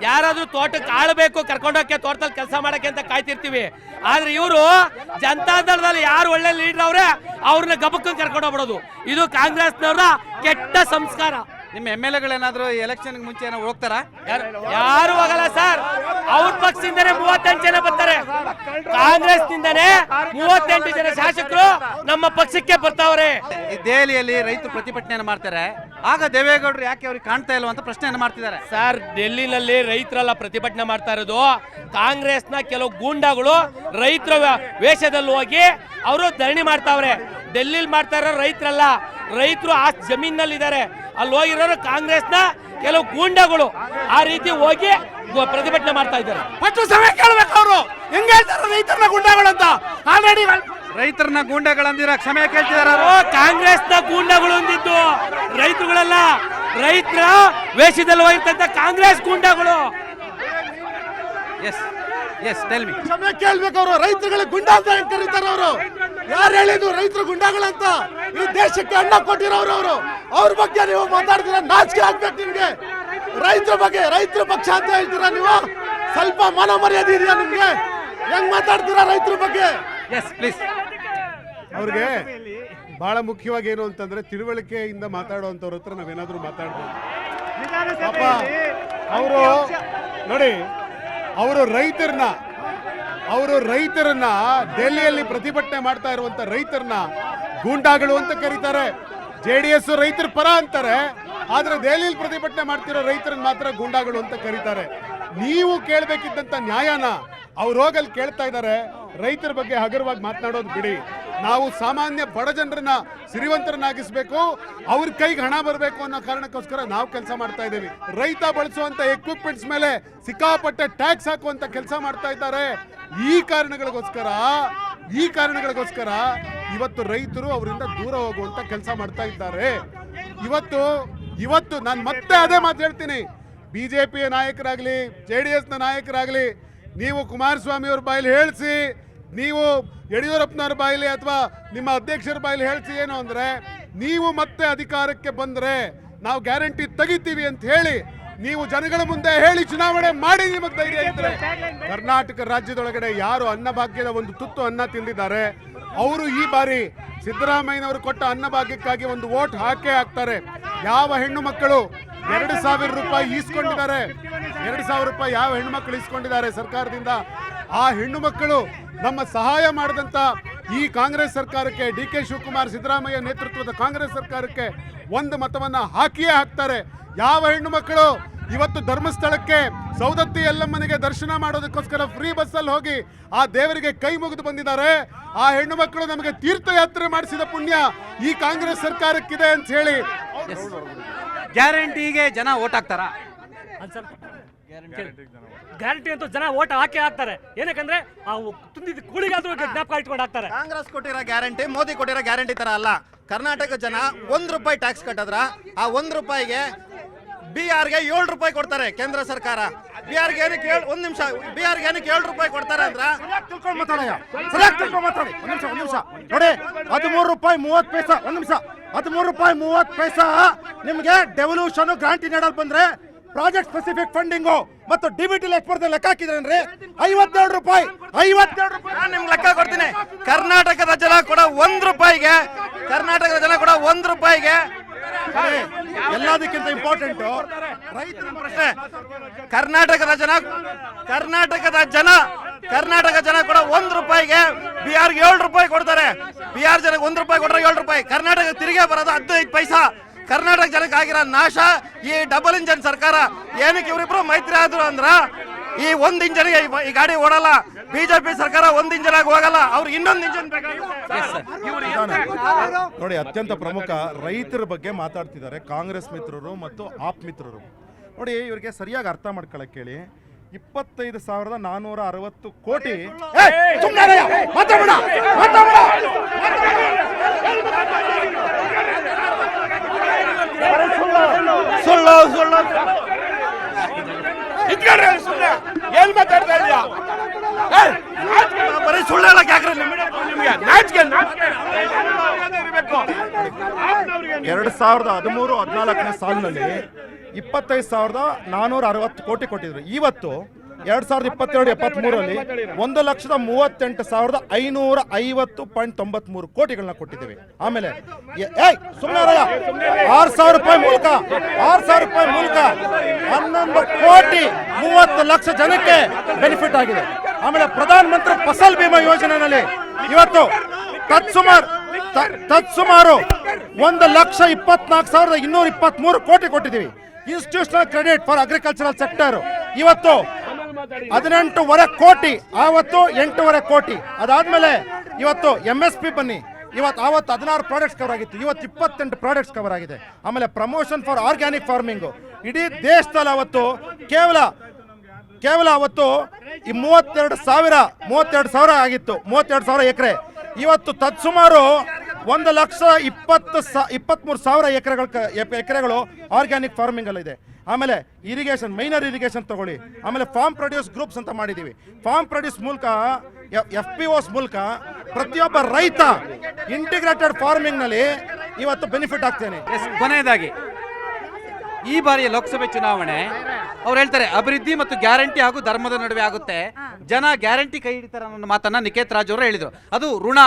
ಯಾರಾದ್ರೂ ತೋಟಕ್ಕೆ ಆಳ್ಬೇಕು, ಕರ್ಕೊಂಡೋಗಕ್ಕೆ, ತೋಟದಲ್ಲಿ ಕೆಲಸ ಮಾಡಕ್ಕೆ ಅಂತ ಕಾಯ್ತಿರ್ತೀವಿ. ಆದ್ರೆ ಇವರು ಜನತಾದಳದಲ್ಲಿ ಯಾರು ಒಳ್ಳೆ ಲೀಡರ್ ಅವ್ರೆ ಅವ್ರನ್ನ ಗಬಕ್ಕಂಗೆ ಕರ್ಕೊಂಡು ಹೋಗ್ಬಿಡೋದು. ಇದು ಕಾಂಗ್ರೆಸ್ನವರ ಕೆಟ್ಟ ಸಂಸ್ಕಾರ. ನಿಮ್ಮ MLAಗಳೇನಾದ್ರೂ ಎಲೆಕ್ಷನ್ ಮುಂಚೆ ಏನೋ ಹೋಗ್ತಾರಾ? ಯಾರು ಹೋಗಲ್ಲ ಸರ್. ಅವ್ರ ಪಕ್ಷದಿಂದನೇ 38 ಜನ ಬರ್ತಾರೆ. ಕಾಂಗ್ರೆಸ್ ನಿಂದನೇ 38 ಜನ ಶಾಸಕರು ನಮ್ಮ ಪಕ್ಷಕ್ಕೆ ಬರ್ತಾವ್ರೆ. ದೆಹಲಿಯಲ್ಲಿ ರೈತರು ಪ್ರತಿಭಟನೆಯನ್ನು ಮಾಡ್ತಾರೆ. ಆಗ ದೇವೇಗೌಡರು ಯಾಕೆ ಅವ್ರಿಗೆ ಕಾಣ್ತಾ ಇಲ್ವ ಅಂತ ಪ್ರಶ್ನೆಯನ್ನು ಮಾಡ್ತಿದ್ದಾರೆ. ಸರ್, ಡೆಲ್ಲಿನಲ್ಲಿ ರೈತರೆಲ್ಲ ಪ್ರತಿಭಟನೆ ಮಾಡ್ತಾ ಇರೋದು ಕಾಂಗ್ರೆಸ್ನ ಕೆಲವು ಗೂಂಡಾಗಳು ರೈತರ ವೇಷದಲ್ಲಿ ಹೋಗಿ ಅವರು ಧರಣಿ ಮಾಡ್ತಾವ್ರೆ. ಡೆಲ್ಲಿಲಿ ಮಾಡ್ತಾ ಇರೋ ರೈತರಲ್ಲ, ರೈತರು ಆ ಜಮೀನಲ್ಲಿದ್ದಾರೆ. ಅಲ್ಲಿ ಹೋಗಿರೋರು ಕಾಂಗ್ರೆಸ್ನ ಕೆಲವು ಗೂಂಡಾಗಳು ಆ ರೀತಿ ಹೋಗಿ ಪ್ರತಿಭಟನೆ ಮಾಡ್ತಾ ಇದ್ದಾರೆ. ಫಸ್ಟ್ ಸಮಯ ಕೇಳಬೇಕು. ಅವರು ಹೆಂಗ್ ಹೇಳ್ತಾರೆ ರೈತರನ್ನ ಗುಂಡಾಗಳು ಅಂತ? ಆಲ್ರೆಡಿ ರೈತರನ್ನ ಗೂಂಡಾಗಳಂದಿರ ಕ್ಷಮೆ ಕೇಳ್ತಿದಾರ. ಕಾಂಗ್ರೆಸ್ನ ಗೂಂಡಾಗಳು ಅಂದಿದ್ದು ರೈತರುಗಳಲ್ಲ, ರೈತರ ವೇಷದಲ್ಲಿ ಹೋಗಿರ್ತಂತ ಕಾಂಗ್ರೆಸ್ ಗೂಂಡಾಗಳು. Yes tell me. ಕ್ಷಮೆ ಕೇಳ್ಬೇಕು. ಅವರು ರೈತರುಗಳ ಗುಂಡಾ ಅಂತ ಕರೀತಾರೆ. ಅವರು ಯಾರು ಹೇಳಿದ್ರು ರೈತರು ಗುಂಡಾಗಳಂತ? ಈ ದೇಶಕ್ಕೆ ಅನ್ನ ಕೊಟ್ಟಿರೋರು ಅವರು. ಅವ್ರ ಬಗ್ಗೆ ನೀವು ಮಾತಾಡ್ತೀರಾ? ನಾಚಿಕೆ ಆಗ್ಬೇಕು ನಿಮ್ಗೆ. ರೈತರ ಬಗ್ಗೆ ರೈತರ ಪಕ್ಷ ಅಂತ ಹೇಳ್ತೀರಾ ನೀವು? ಸ್ವಲ್ಪ ಮಾನ ಮರ್ಯಾದೆ ಇದೆಯಾ ನಿಮ್ಗೆ? ಹೆಂಗ್ ಮಾತಾಡ್ತೀರಾ ರೈತರ ಬಗ್ಗೆ? Yes please. ಅವ್ರಿಗೆ ಬಹಳ ಮುಖ್ಯವಾಗಿ ಏನು ಅಂತಂದ್ರೆ ತಿಳುವಳಿಕೆಯಿಂದ ಮಾತಾಡುವಂಥವ್ರ ಹತ್ರ ನಾವೇನಾದ್ರೂ ಮಾತಾಡ್ಬೋದು. ಪಾಪ ಅವರು ನೋಡಿ, ಅವರು ರೈತರನ್ನ ಡೆಲ್ಲಿಯಲ್ಲಿ ಪ್ರತಿಭಟನೆ ಮಾಡ್ತಾ ಇರುವಂತ ರೈತರನ್ನ ಗೂಂಡಾಗಳು ಅಂತ ಕರೀತಾರೆ. JDS ರೈತರ ಪರ ಅಂತಾರೆ, ಆದ್ರೆ ದೆಹಲಿಯಲ್ಲಿ ಪ್ರತಿಭಟನೆ ಮಾಡ್ತಿರೋ ರೈತರನ್ನ ಮಾತ್ರ ಗೂಂಡಾಗಳು ಅಂತ ಕರೀತಾರೆ. ನೀವು ಕೇಳಬೇಕಿದ್ದಂತ ನ್ಯಾಯನ ಅವ್ರು ಹೋಗಲ್ಲಿ ಕೇಳ್ತಾ ಇದ್ದಾರೆ. ರೈತರ ಬಗ್ಗೆ ಹಗುರವಾಗಿ ಮಾತನಾಡೋದು ಬಿಡಿ. ನಾವು ಸಾಮಾನ್ಯ ಬಡ ಜನರನ್ನ ಸಿರಿವಂತರನ್ನಾಗಿಸ್ಬೇಕು, ಅವ್ರ ಕೈಗೆ ಹಣ ಬರಬೇಕು ಅನ್ನೋ ಕಾರಣಕ್ಕೋಸ್ಕರ ನಾವು ಕೆಲಸ ಮಾಡ್ತಾ ಇದ್ದೀವಿ. ರೈತ ಬಳಸುವಂತ ಎಕ್ವಿಪ್ಮೆಂಟ್ಸ್ ಮೇಲೆ ಸಿಕ್ಕಾಪಟ್ಟೆ ಟ್ಯಾಕ್ಸ್ ಹಾಕುವಂತ ಕೆಲಸ ಮಾಡ್ತಾ ಇದ್ದಾರೆ. ಈ ಕಾರಣಗಳಿಗೋಸ್ಕರ ಇವತ್ತು ರೈತರು ಅವರಿಂದ ದೂರ ಹೋಗುವಂತ ಕೆಲಸ ಮಾಡ್ತಾ ಇದ್ದಾರೆ. ಇವತ್ತು ನಾನು ಮತ್ತೆ ಅದೇ ಮಾತು ಹೇಳ್ತೀನಿ. BJPಯ ನಾಯಕರಾಗಲಿ JDSನ ನಾಯಕರಾಗಲಿ ನೀವು ಕುಮಾರಸ್ವಾಮಿ ಅವ್ರ ಬಾಯಲ್ಲಿ ಹೇಳಿಸಿ, ನೀವು ಯಡಿಯೂರಪ್ಪನವ್ರ ಬಾಯಲ್ಲಿ ಅಥವಾ ನಿಮ್ಮ ಅಧ್ಯಕ್ಷರ ಬಾಯಲ್ಲಿ ಹೇಳಿಸಿ ಏನು ಅಂದರೆ, ನೀವು ಮತ್ತೆ ಅಧಿಕಾರಕ್ಕೆ ಬಂದರೆ ನಾವು ಗ್ಯಾರಂಟಿ ತೆಗಿತೀವಿ ಅಂತ ಹೇಳಿ ನೀವು ಜನಗಳ ಮುಂದೆ ಹೇಳಿ ಚುನಾವಣೆ ಮಾಡಿ ನಿಮಗೆ ಧೈರ್ಯ ಇದ್ದರೆ, ಕರ್ನಾಟಕ ರಾಜ್ಯದೊಳಗಡೆ ಯಾರು ಅನ್ನಭಾಗ್ಯದ ಒಂದು ತುತ್ತು ಅನ್ನ ತಿಂದಿದ್ದಾರೆ ಅವರು ಈ ಬಾರಿ ಸಿದ್ದರಾಮಯ್ಯನವರು ಕೊಟ್ಟ ಅನ್ನಭಾಗ್ಯಕ್ಕಾಗಿ ಒಂದು ವೋಟ್ ಹಾಕೇ ಹಾಕ್ತಾರೆ. ಯಾವ ಹೆಣ್ಣು ಮಕ್ಕಳು 2,000 ರೂಪಾಯಿ ಈಸ್ಕೊಂಡಿದ್ದಾರೆ, 2,000 ರೂಪಾಯಿ ಯಾವ ಹೆಣ್ಣು ಮಕ್ಕಳು ಈಸ್ಕೊಂಡಿದ್ದಾರೆ ಸರ್ಕಾರದಿಂದ, ಆ ಹೆಣ್ಣು ಮಕ್ಕಳು ನಮ್ಮ ಸಹಾಯ ಮಾಡಿದಂಥ ಈ ಕಾಂಗ್ರೆಸ್ ಸರ್ಕಾರಕ್ಕೆ, DK ಶಿವಕುಮಾರ್ ಸಿದ್ದರಾಮಯ್ಯ ನೇತೃತ್ವದ ಕಾಂಗ್ರೆಸ್ ಸರ್ಕಾರಕ್ಕೆ ಒಂದು ಮತವನ್ನು ಹಾಕಿಯೇ ಹಾಕ್ತಾರೆ. ಯಾವ ಹೆಣ್ಣು ಮಕ್ಕಳು ಇವತ್ತು ಧರ್ಮಸ್ಥಳಕ್ಕೆ ಸೌದತ್ತಿ ಯಲ್ಲಮ್ಮನಿಗೆ ದರ್ಶನ ಮಾಡೋದಕ್ಕೋಸ್ಕರ ಫ್ರೀ ಬಸ್ಸಲ್ಲಿ ಹೋಗಿ ಆ ದೇವರಿಗೆ ಕೈ ಮುಗಿದು ಬಂದಿದ್ದಾರೆ, ಆ ಹೆಣ್ಣು ಮಕ್ಕಳು ನಮಗೆ ತೀರ್ಥಯಾತ್ರೆ ಮಾಡಿಸಿದ ಪುಣ್ಯ ಈ ಕಾಂಗ್ರೆಸ್ ಸರ್ಕಾರಕ್ಕಿದೆ ಅಂತ ಹೇಳಿ ಗ್ಯಾರಂಟಿಗೆ ಜನ ಓಟ್ ಹಾಕ್ತಾರ? ಗ್ಯಾರಂಟಿ ಅಂತೂ ಜನ ಓಟ್ ಹಾಕಿ ಹಾಕ್ತಾರೆ. ಏನಕ್ಕಂದ್ರೆ ಆ ತುಂಬಿದ ಕೂಳಿಗಾದ್ರೂ ಜ್ಞಾಪಕ ಇಟ್ಕೊಂಡು ಹಾಕ್ತಾರೆ. ಕಾಂಗ್ರೆಸ್ ಕೊಟ್ಟಿರೋ ಗ್ಯಾರಂಟಿ ಮೋದಿ ಕೊಟ್ಟಿರೋ ಗ್ಯಾರಂಟಿ ತರ ಅಲ್ಲ. ಕರ್ನಾಟಕ ಜನ 1 ರೂಪಾಯಿ ಟ್ಯಾಕ್ಸ್ ಕಟ್ಟಿದ್ರ ಆ 1 ರೂಪಾಯಿಗೆ ಬಿಆರ್ಗೆ 7 ರೂಪಾಯಿ ಕೊಡ್ತಾರೆ ಕೇಂದ್ರ ಸರ್ಕಾರ. ಬಿಆರ್ಗೆ ಏನಕ್ಕೆ 1 ನಿಮಿಷ, ಬಿಆರ್ಗೆ ಏನಕ್ಕೆ 7 ರೂಪಾಯಿ ಕೊಡ್ತಾರೆ ಅಂದ್ರ ನೋಡಿ 13 ರೂಪಾಯಿ 30 ಪೈಸಾ, 1 ನಿಮಿಷ, 13 ರೂಪಾಯಿ 30 ಪೈಸಾ ನಿಮ್ಗೆ ಡೆವಲ್ಯೂಷನ್ ಗ್ರಾಂಟಿ ನೀಡಲ್ ಬಂದ್ರೆ ಪ್ರಾಜೆಕ್ಟ್ ಸ್ಪೆಸಿಫಿಕ್ ಫಂಡಿಂಗು ಮತ್ತು ಡಿಬಿಟಿ ಲೆಕ್ಕ ಲೆಕ್ಕ ಹಾಕಿದ್ರೇನ್ರಿ 52 ರೂಪಾಯಿ. 52 ರೂಪಾಯಿ ನಾನು ನಿಮ್ಗೆ ಲೆಕ್ಕ ಕೊಡ್ತೀನಿ. ಕರ್ನಾಟಕದ ಜನ ಕೂಡ 1 ರೂಪಾಯಿಗೆ, ಕರ್ನಾಟಕದ ಜನ ಕೂಡ 1 ರೂಪಾಯಿಗೆ. ಎಲ್ಲದಕ್ಕಿಂತ ಇಂಪಾರ್ಟೆಂಟ್ ರೈತರ ಪ್ರಶ್ನೆ. ಕರ್ನಾಟಕದ ಜನ ಕೂಡ 1 ರೂಪಾಯಿಗೆ ಬಿಆರ್ಗೆ 7 ರೂಪಾಯಿ ಕೊಡ್ತಾರೆ. ಬಿಆರ್ ಜನಕ್ಕೆ 1 ರೂಪಾಯಿ ಕೊಟ್ಟರೆ 7 ರೂಪಾಯಿ. ಕರ್ನಾಟಕ ತಿರುಗಿ ಬರೋದು 15 ಪೈಸಾ. ಕರ್ನಾಟಕ ಜನಕ್ಕೆ ಆಗಿರೋ ನಾಶ ಈ ಡಬಲ್ ಇಂಜನ್ ಸರ್ಕಾರ. ಏನಕ್ಕೆ ಇವರಿಬ್ರು ಮೈತ್ರಿ ಆದ್ರು ಅಂದ್ರ ಈ 1 ಇಂಜನ್ಗೆ ಈ ಗಾಡಿ ಓಡಲ್ಲ. ಬಿಜೆಪಿ ಸರ್ಕಾರ 1 ಇಂಜನ್ ಆಗಿ ಹೋಗಲ್ಲ, ಅವ್ರಿಗೆ ಇನ್ನೊಂದು ಇಂಜನ್ ನೋಡಿ, ಅತ್ಯಂತ ಪ್ರಮುಖ ರೈತರ ಬಗ್ಗೆ ಮಾತಾಡ್ತಿದ್ದಾರೆ ಕಾಂಗ್ರೆಸ್ ಮಿತ್ರರು ಮತ್ತು ಆಪ್ ಮಿತ್ರರು. ನೋಡಿ, ಇವರಿಗೆ ಸರಿಯಾಗಿ ಅರ್ಥ ಮಾಡ್ಕೊಳಕ್ ಕೇಳಿ. 25,460 ಕೋಟಿ ಏನ್ ಮಾತಾಡ್ತಾ ಇದೀಯಾ? ಬರೀ ಸುಳ್ಳು ಹೇಳಕ್ ಯಾಕ್ರೆ ನಿಮ್ಗೆ? 2013-14 ಸಾಲಿನಲ್ಲಿ 25,460 ಕೋಟಿ ಕೊಟ್ಟಿದ್ರು. ಇವತ್ತು 2022-23 1,38,550.93 ಕೋಟಿಗಳನ್ನ ಕೊಟ್ಟಿದ್ದೇವೆ. ಆಮೇಲೆ ಸುಮ್ಮನೆ 6,000 ರೂಪಾಯಿ ಮೂಲಕ 11 ಕೋಟಿ 30 ಲಕ್ಷ ಜನಕ್ಕೆ ಬೆನಿಫಿಟ್ ಆಗಿದೆ. ಆಮೇಲೆ ಪ್ರಧಾನ ಮಂತ್ರಿ ಫಸಲ್ ಬಿಮಾ ಯೋಜನೆಯಲ್ಲಿ ಇವತ್ತು ತತ್ಸುಮಾರು 1,24,223 ಕೋಟಿ ಕೊಟ್ಟಿದ್ದೀವಿ. Institutional credit for agricultural sector ಇವತ್ತು 18.5 ಕೋಟಿ, ಆವತ್ತು 8.5 ಕೋಟಿ. ಅದಾದ್ಮೇಲೆ ಇವತ್ತು MSP ಬನ್ನಿ, ಆವತ್ತು 16 ಪ್ರಾಡಕ್ಟ್ಸ್ ಕವರ್ ಆಗಿತ್ತು, ಇವತ್ತು 28 ಪ್ರಾಡಕ್ಟ್ಸ್ ಕವರ್ ಆಗಿದೆ. ಆಮೇಲೆ ಪ್ರಮೋಷನ್ ಫಾರ್ ಆರ್ಗ್ಯಾನಿಕ್ ಫಾರ್ಮಿಂಗು ಇಡೀ ದೇಶದಲ್ಲಿ ಅವತ್ತು ಕೇವಲ ಅವತ್ತು ಈ 32,000 ಆಗಿತ್ತು, 32,000 ಎಕರೆ. ಇವತ್ತು ತತ್ಸುಮಾರು 1,23,000 ಎಕರೆಗಳು ಆರ್ಗ್ಯಾನಿಕ್ ಫಾರ್ಮಿಂಗ್ ಅಲ್ಲಿ ಇದೆ. ಆಮೇಲೆ ಇರಿಗೇಷನ್, ಮೈನರ್ ಇರಿಗೇಷನ್ ತಗೊಳ್ಳಿ. ಆಮೇಲೆ ಫಾರ್ಮ್ ಪ್ರೊಡ್ಯೂಸ್ ಗ್ರೂಪ್ಸ್ ಅಂತ ಮಾಡಿದ್ದೀವಿ. ಫಾರ್ಮ್ ಪ್ರೊಡ್ಯೂಸ್ ಮೂಲಕ FPOs ಮೂಲಕ ಪ್ರತಿಯೊಬ್ಬ ರೈತ ಇಂಟಿಗ್ರೇಟೆಡ್ ಫಾರ್ಮಿಂಗ್ ನಲ್ಲಿ ಇವತ್ತು ಬೆನಿಫಿಟ್ ಆಗ್ತೇನೆ. ಕೊನೆಯದಾಗಿ ಈ ಬಾರಿಯ ಲೋಕಸಭೆ ಚುನಾವಣೆ ಅವ್ರು ಹೇಳ್ತಾರೆ ಅಭಿವೃದ್ಧಿ ಮತ್ತು ಗ್ಯಾರಂಟಿ ಹಾಗೂ ಧರ್ಮದ ನಡುವೆ ಆಗುತ್ತೆ, ಜನ ಗ್ಯಾರಂಟಿ ಕೈ ಹಿಡಿತಾರೆ ಅನ್ನೋ ಮಾತನ್ನ ನಿಖೇತ್ ರಾಜ್ ಅವರು ಹೇಳಿದ್ರು. ಅದು ಋಣ,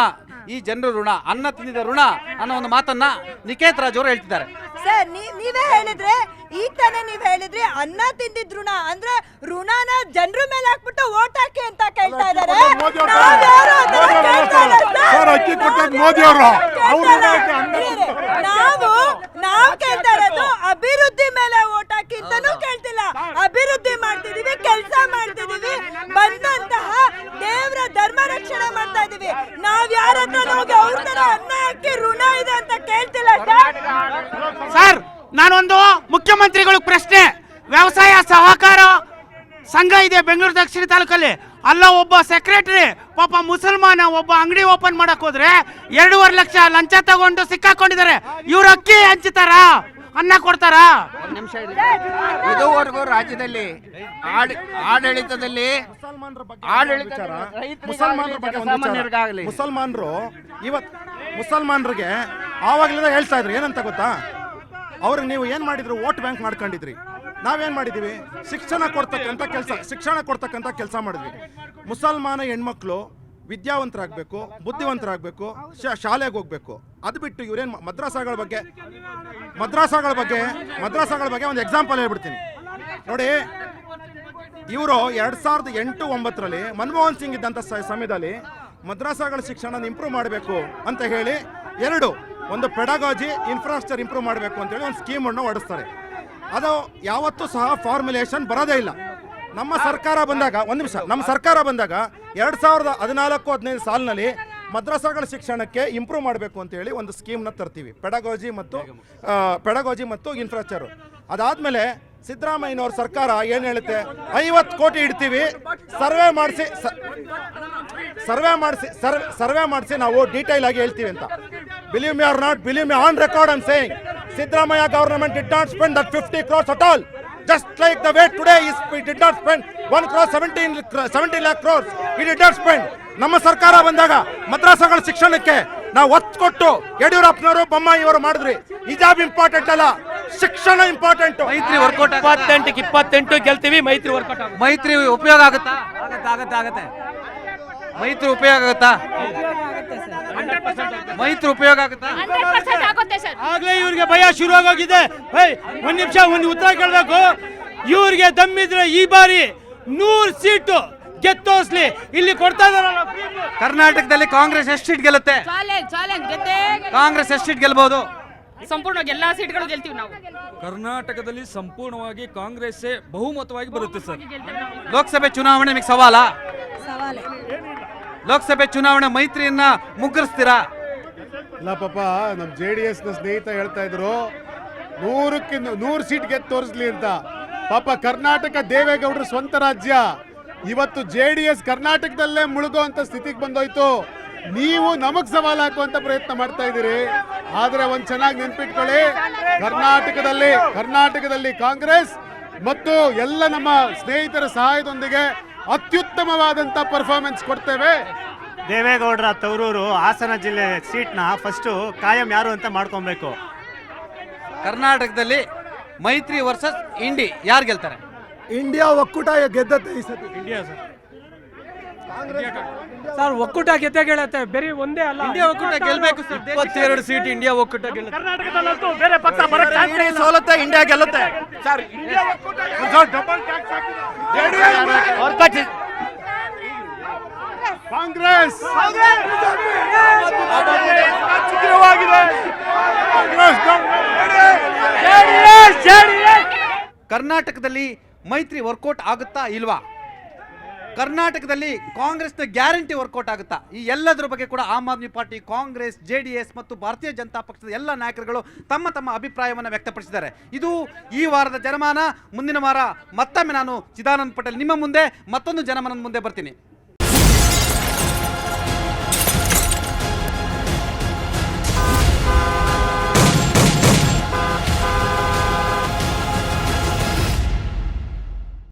ಈ ಜನರು ಋಣ, ಅನ್ನ ತಿಂದಿದ ಋಣ ಅನ್ನೋ ಒಂದು ಮಾತನ್ನ ನಿಖೇತ್ ರಾಜ್ ಅವರು ಹೇಳ್ತಿದ್ದಾರೆ. ಸರ್ ನೀವೇ ಹೇಳಿದ್ರೆ, ಈಗ ತಾನೇ ನೀವ್ ಹೇಳಿದ್ರಿ ಅನ್ನ ತಿಂದಿದ್ ಋಣ ಅಂದ್ರೆ ಋಣನ ಜನರ ಮೇಲೆ ಹಾಕ್ಬಿಟ್ಟು ಓಟ್ ಹಾಕಿ ಅಂತ ಕೇಳ್ತಾ ಇದಾರೆ. ನಾವು ಕೇಳ್ತಾ ಇರೋದು ಅಭಿವೃದ್ಧಿ ಮೇಲೆ ಓಟ್ ಹಾಕಿ ಅಂತಾನೂ ಕೇಳ್ತಿಲ್ಲ. ಅಭಿವೃದ್ಧಿ ಮಾಡ್ತಿದೀವಿ, ಕೆಲಸ ಮಾಡ್ತಿದೀವಿ, ಬಂದಂತಹ ದೇವರ ಧರ್ಮ ರಕ್ಷಣೆ ಮಾಡ್ತಾ ಇದೀವಿ. ನಾವ್ ಯಾರ ಹತ್ರ ಹೋಗಿ ಅವ್ರ ತರ ಅನ್ನ ಹಾಕಿ ಋಣ ಇದೆ ಅಂತ ಕೇಳ್ತಿಲ್ಲ ಸರ್. ನಾನೊಂದು ಮುಖ್ಯಮಂತ್ರಿಗಳ ಪ್ರಶ್ನೆ. ವ್ಯವಸಾಯ ಸಹಕಾರ ಸಂಘ ಇದೆ ಬೆಂಗಳೂರು ದಕ್ಷಿಣ ತಾಲೂಕಲ್ಲಿ. ಅಲ್ಲ ಒಬ್ಬ ಸೆಕ್ರೆಟರಿ ಪಾಪ ಮುಸಲ್ಮಾನ ಒಬ್ಬ ಅಂಗಡಿ ಓಪನ್ ಮಾಡಕ್ ಹೋದ್ರೆ 2.5 ಲಕ್ಷ ಲಂಚ ತಗೊಂಡು ಸಿಕ್ಕಾಕೊಂಡಿದ್ದಾರೆ. ಇವ್ರು ಅಕ್ಕಿ ಹಂಚುತ್ತಾರ? ಅನ್ನ ಕೊಡ್ತಾರಾ? ಇದುವರೆಗೂ ರಾಜ್ಯದಲ್ಲಿ ಆಡಳಿತದಲ್ಲಿ ಮುಸಲ್ಮಾನರ ಬಗ್ಗೆ ಒಂದು ವಿಚಾರ. ಮುಸಲ್ಮಾನರಿಗೆ ಆವಾಗಲಿಂದ ಹೇಳ್ತಾ ಇದ್ರು ಏನಂತ ಗೊತ್ತಾ, ಅವ್ರಿಗೆ ನೀವು ಏನು ಮಾಡಿದ್ರು, ವೋಟ್ ಬ್ಯಾಂಕ್ ಮಾಡ್ಕೊಂಡಿದ್ರಿ. ನಾವೇನು ಮಾಡಿದ್ದೀವಿ, ಶಿಕ್ಷಣ ಕೊಡ್ತಕ್ಕಂಥ ಕೆಲಸ ಮಾಡಿದ್ವಿ. ಮುಸಲ್ಮಾನ ಹೆಣ್ಮಕ್ಳು ವಿದ್ಯಾವಂತರಾಗಬೇಕು, ಬುದ್ಧಿವಂತರಾಗಬೇಕು, ಶಾಲೆಗೆ ಹೋಗ್ಬೇಕು. ಅದು ಬಿಟ್ಟು ಇವ್ರೇನು ಮದ್ರಾಸಾಗಳ ಬಗ್ಗೆ ಒಂದು ಎಕ್ಸಾಂಪಲ್ ಹೇಳ್ಬಿಡ್ತೀನಿ ನೋಡಿ. ಇವರು 2008-9ರಲ್ಲಿ ಮನಮೋಹನ್ ಸಿಂಗ್ ಇದ್ದಂಥ ಸಮಯದಲ್ಲಿ ಮದ್ರಾಸಾಗಳ ಶಿಕ್ಷಣ ಇಂಪ್ರೂವ್ ಮಾಡಬೇಕು ಅಂತ ಹೇಳಿ ಒಂದು ಪೆಡಗಾಜಿ ಇನ್ಫ್ರಾಸ್ಟ್ರಕ್ಚರ್ ಇಂಪ್ರೂವ್ ಮಾಡಬೇಕು ಅಂತೇಳಿ ಒಂದು ಸ್ಕೀಮನ್ನು ಹೊರಡಿಸ್ತಾರೆ. ಅದು ಯಾವತ್ತೂ ಸಹ ಫಾರ್ಮುಲೇಷನ್ ಬರೋದೇ ಇಲ್ಲ. ನಮ್ಮ ಸರ್ಕಾರ ಬಂದಾಗ 2014-15 ಸಾಲಿನಲ್ಲಿ ಮದ್ರಾಸಾಗಳ ಶಿಕ್ಷಣಕ್ಕೆ ಇಂಪ್ರೂವ್ ಮಾಡಬೇಕು ಅಂತೇಳಿ ಒಂದು ಸ್ಕೀಮ್ನ ತರ್ತೀವಿ, ಪೆಡಗಾಜಿ ಮತ್ತು ಇನ್ಫ್ರಾಸ್ಟ್ರಕ್ಚರ್. ಅದಾದಮೇಲೆ ಸಿದ್ದರಾಮಯ್ಯನವ್ರ ಸರ್ಕಾರ ಏನು ಹೇಳುತ್ತೆ, 50 ಕೋಟಿ ಇಡ್ತೀವಿ, ಸರ್ವೆ ಮಾಡಿಸಿ ನಾವು ಡೀಟೈಲ್ ಆಗಿ ಹೇಳ್ತೀವಿ ಅಂತ. Believe me or not, believe me on record I am saying, Siddaramaiah government did not spend that 50 crores at all. Just like the way today it did not spend 1 crore 17 lakh crores. It did not spend. ನಮ್ಮ ಸರ್ಕಾರ ಬಂದಾಗ ಮದ್ರಾಸಾಗಳ ಶಿಕ್ಷಣಕ್ಕೆ ನಾವು ಒತ್ತು ಕೊಟ್ಟು ಯಡಿಯೂರಪ್ಪನವರು ಬೊಮ್ಮಾಯಿಯವರು ಮಾಡಿದ್ರಿ. ಹಿಜಾಬ್ ಇಂಪಾರ್ಟೆಂಟ್ ಅಲ್ಲ, ಶಿಕ್ಷಣ ಇಂಪಾರ್ಟೆಂಟ್. ಮೈತ್ರಿ ವರ್ಕೌಟ್ 28 ಗೆಲ್ತೀವಿ. ಮೈತ್ರಿ ವರ್ಕೌಟ್ ಮೈತ್ರಿ ಉಪಯೋಗ ಆಗುತ್ತಾ? ಆಗತ್ತೆ. ಮೈತ್ರಿ ಉಪಯೋಗ ಆಗುತ್ತಾ? ಮೈತ್ರಿ ಉಪಯೋಗ ಆಗುತ್ತಾ? 100% ಆಗುತ್ತೆ ಸರ್. ಆಗ್ಲೇ ಇವ್ರಿಗೆ ಭಯ ಶುರು ಆಗೋಗಿದೆ. ಒಂದ್ ನಿಮಿಷ ಒಂದು ಉತ್ತರ ಕೇಳಬೇಕು. ಇವ್ರಿಗೆ ದಮ್ಮಿದ್ರೆ ಈ ಬಾರಿ 100 ಸೀಟು ಗೆತ್ತೋಸ್ಲಿ. ಇಲ್ಲಿ ಕೊಡ್ತಾ ಇದಾರಲ್ಲ, ಕರ್ನಾಟಕದಲ್ಲಿ ಕಾಂಗ್ರೆಸ್ ಎಷ್ಟು ಸೀಟ್ ಗೆಲ್ಲುತ್ತೆ? ಕಾಂಗ್ರೆಸ್ ಎಷ್ಟು ಸೀಟ್ ಗೆಲ್ಬಹುದು? ಸಂಪೂರ್ಣವಾಗಿ ಎಲ್ಲಾ ಸೀಟ್ಗಳು ಗೆಲ್ತೀವಿ ನಾವು. ಕರ್ನಾಟಕದಲ್ಲಿ ಸಂಪೂರ್ಣವಾಗಿ ಕಾಂಗ್ರೆಸ್ಸೇ ಬಹುಮತವಾಗಿ ಬರುತ್ತೆ ಸರ್. ಲೋಕಸಭೆ ಚುನಾವಣೆ ನಿಮಗೆ ಸವಾಲಾ? ಲೋಕಸಭೆ ಚುನಾವಣೆ ಮೈತ್ರಿಯನ್ನ ಮುಗ್ಗರಿಸ್ತೀರಾ? ಇಲ್ಲ ಪಾಪ, ನಮ್ಮ JDS ನ ಸ್ನೇಹಿತ ಹೇಳ್ತಾ ಇದ್ರು 100 ಸೀಟ್ ಗೆದ್ದು ತೋರಿಸ್ಲಿ ಅಂತ. ಪಾಪ ಕರ್ನಾಟಕ ದೇವೇಗೌಡರ ಸ್ವಂತ ರಾಜ್ಯ. ಇವತ್ತು JDS ಕರ್ನಾಟಕದಲ್ಲೇ ಮುಳುಗುವಂತ ಸ್ಥಿತಿಗೆ ಬಂದೋಯ್ತು. ನೀವು ನಮಗ್ ಸವಾಲು ಹಾಕುವಂತ ಪ್ರಯತ್ನ ಮಾಡ್ತಾ ಇದ್ದೀರಿ. ಆದ್ರೆ ಒಂದ್ ಚೆನ್ನಾಗಿ ನೆನ್ಪಿಟ್ಕೊಳ್ಳಿ, ಕರ್ನಾಟಕದಲ್ಲಿ ಕಾಂಗ್ರೆಸ್ ಮತ್ತು ಎಲ್ಲ ನಮ್ಮ ಸ್ನೇಹಿತರ ಸಹಾಯದೊಂದಿಗೆ ಅತ್ಯುತ್ತಮವಾದಂತ ಪರ್ಫಾರ್ಮೆನ್ಸ್ ಕೊಡ್ತೇವೆ. ದೇವೇಗೌಡರ ತವರೂರು ಹಾಸನ ಜಿಲ್ಲೆ ಸೀಟ್ನ ಫಸ್ಟು ಕಾಯಂ ಯಾರು ಅಂತ ಮಾಡ್ಕೊಬೇಕು. ಕರ್ನಾಟಕದಲ್ಲಿ ಮೈತ್ರಿ ವರ್ಸಸ್ ಇಂಡಿ ಯಾರು ಗೆಲ್ತಾರೆ? ಇಂಡಿಯಾ ಒಕ್ಕೂಟ ಗೆದ್ದತ್ತೆ ಈ ಸತಿ. ಇಂಡಿಯಾ ಸರ್ ಒಕ್ಕೂಟ ಗೆದ್ದೇ ಗೆಲ್ಲತ್ತೆ, ಬೇರೆ ಒಂದೇ ಅಲ್ಲ. ಇಂಡಿಯಾ ಒಕ್ಕೂಟ ಗೆಲ್ಬೇಕು. 22 ಸೀಟ್ ಇಂಡಿಯಾ ಒಕ್ಕೂಟ ಗೆಲ್ಲುತ್ತೆ. ಕರ್ನಾಟಕದಲ್ಲಂತೂ ಬೇರೆ ಪಕ್ಷ ಬರುತ್ತೆ, ಸೋಲತ್ತೆ, ಇಂಡಿಯಾ ಗೆಲ್ಲುತ್ತೆ. ಕಾಂಗ್ರೆಸ್ ಕರ್ನಾಟಕದಲ್ಲಿ ಮೈತ್ರಿ ವರ್ಕೌಟ್ ಆಗುತ್ತಾ ಇಲ್ವಾ? ಕರ್ನಾಟಕದಲ್ಲಿ ಕಾಂಗ್ರೆಸ್ನ ಗ್ಯಾರಂಟಿ ವರ್ಕೌಟ್ ಆಗುತ್ತಾ? ಈ ಎಲ್ಲದರ ಬಗ್ಗೆ ಕೂಡ ಆಮ್ ಆದ್ಮಿ ಪಾರ್ಟಿ, ಕಾಂಗ್ರೆಸ್, JDS ಮತ್ತು ಭಾರತೀಯ ಜನತಾ ಪಕ್ಷದ ಎಲ್ಲ ನಾಯಕರುಗಳು ತಮ್ಮ ಅಭಿಪ್ರಾಯವನ್ನು ವ್ಯಕ್ತಪಡಿಸಿದ್ದಾರೆ. ಇದು ಈ ವಾರದ ಜನಮಾನ. ಮುಂದಿನ ವಾರ ಮತ್ತೊಮ್ಮೆ ನಾನು ಚಿದಾನಂದ ಪಟೇಲ್ ನಿಮ್ಮ ಮುಂದೆ ಮತ್ತೊಂದು ಜನಮನದ ಮುಂದೆ ಬರ್ತೀನಿ.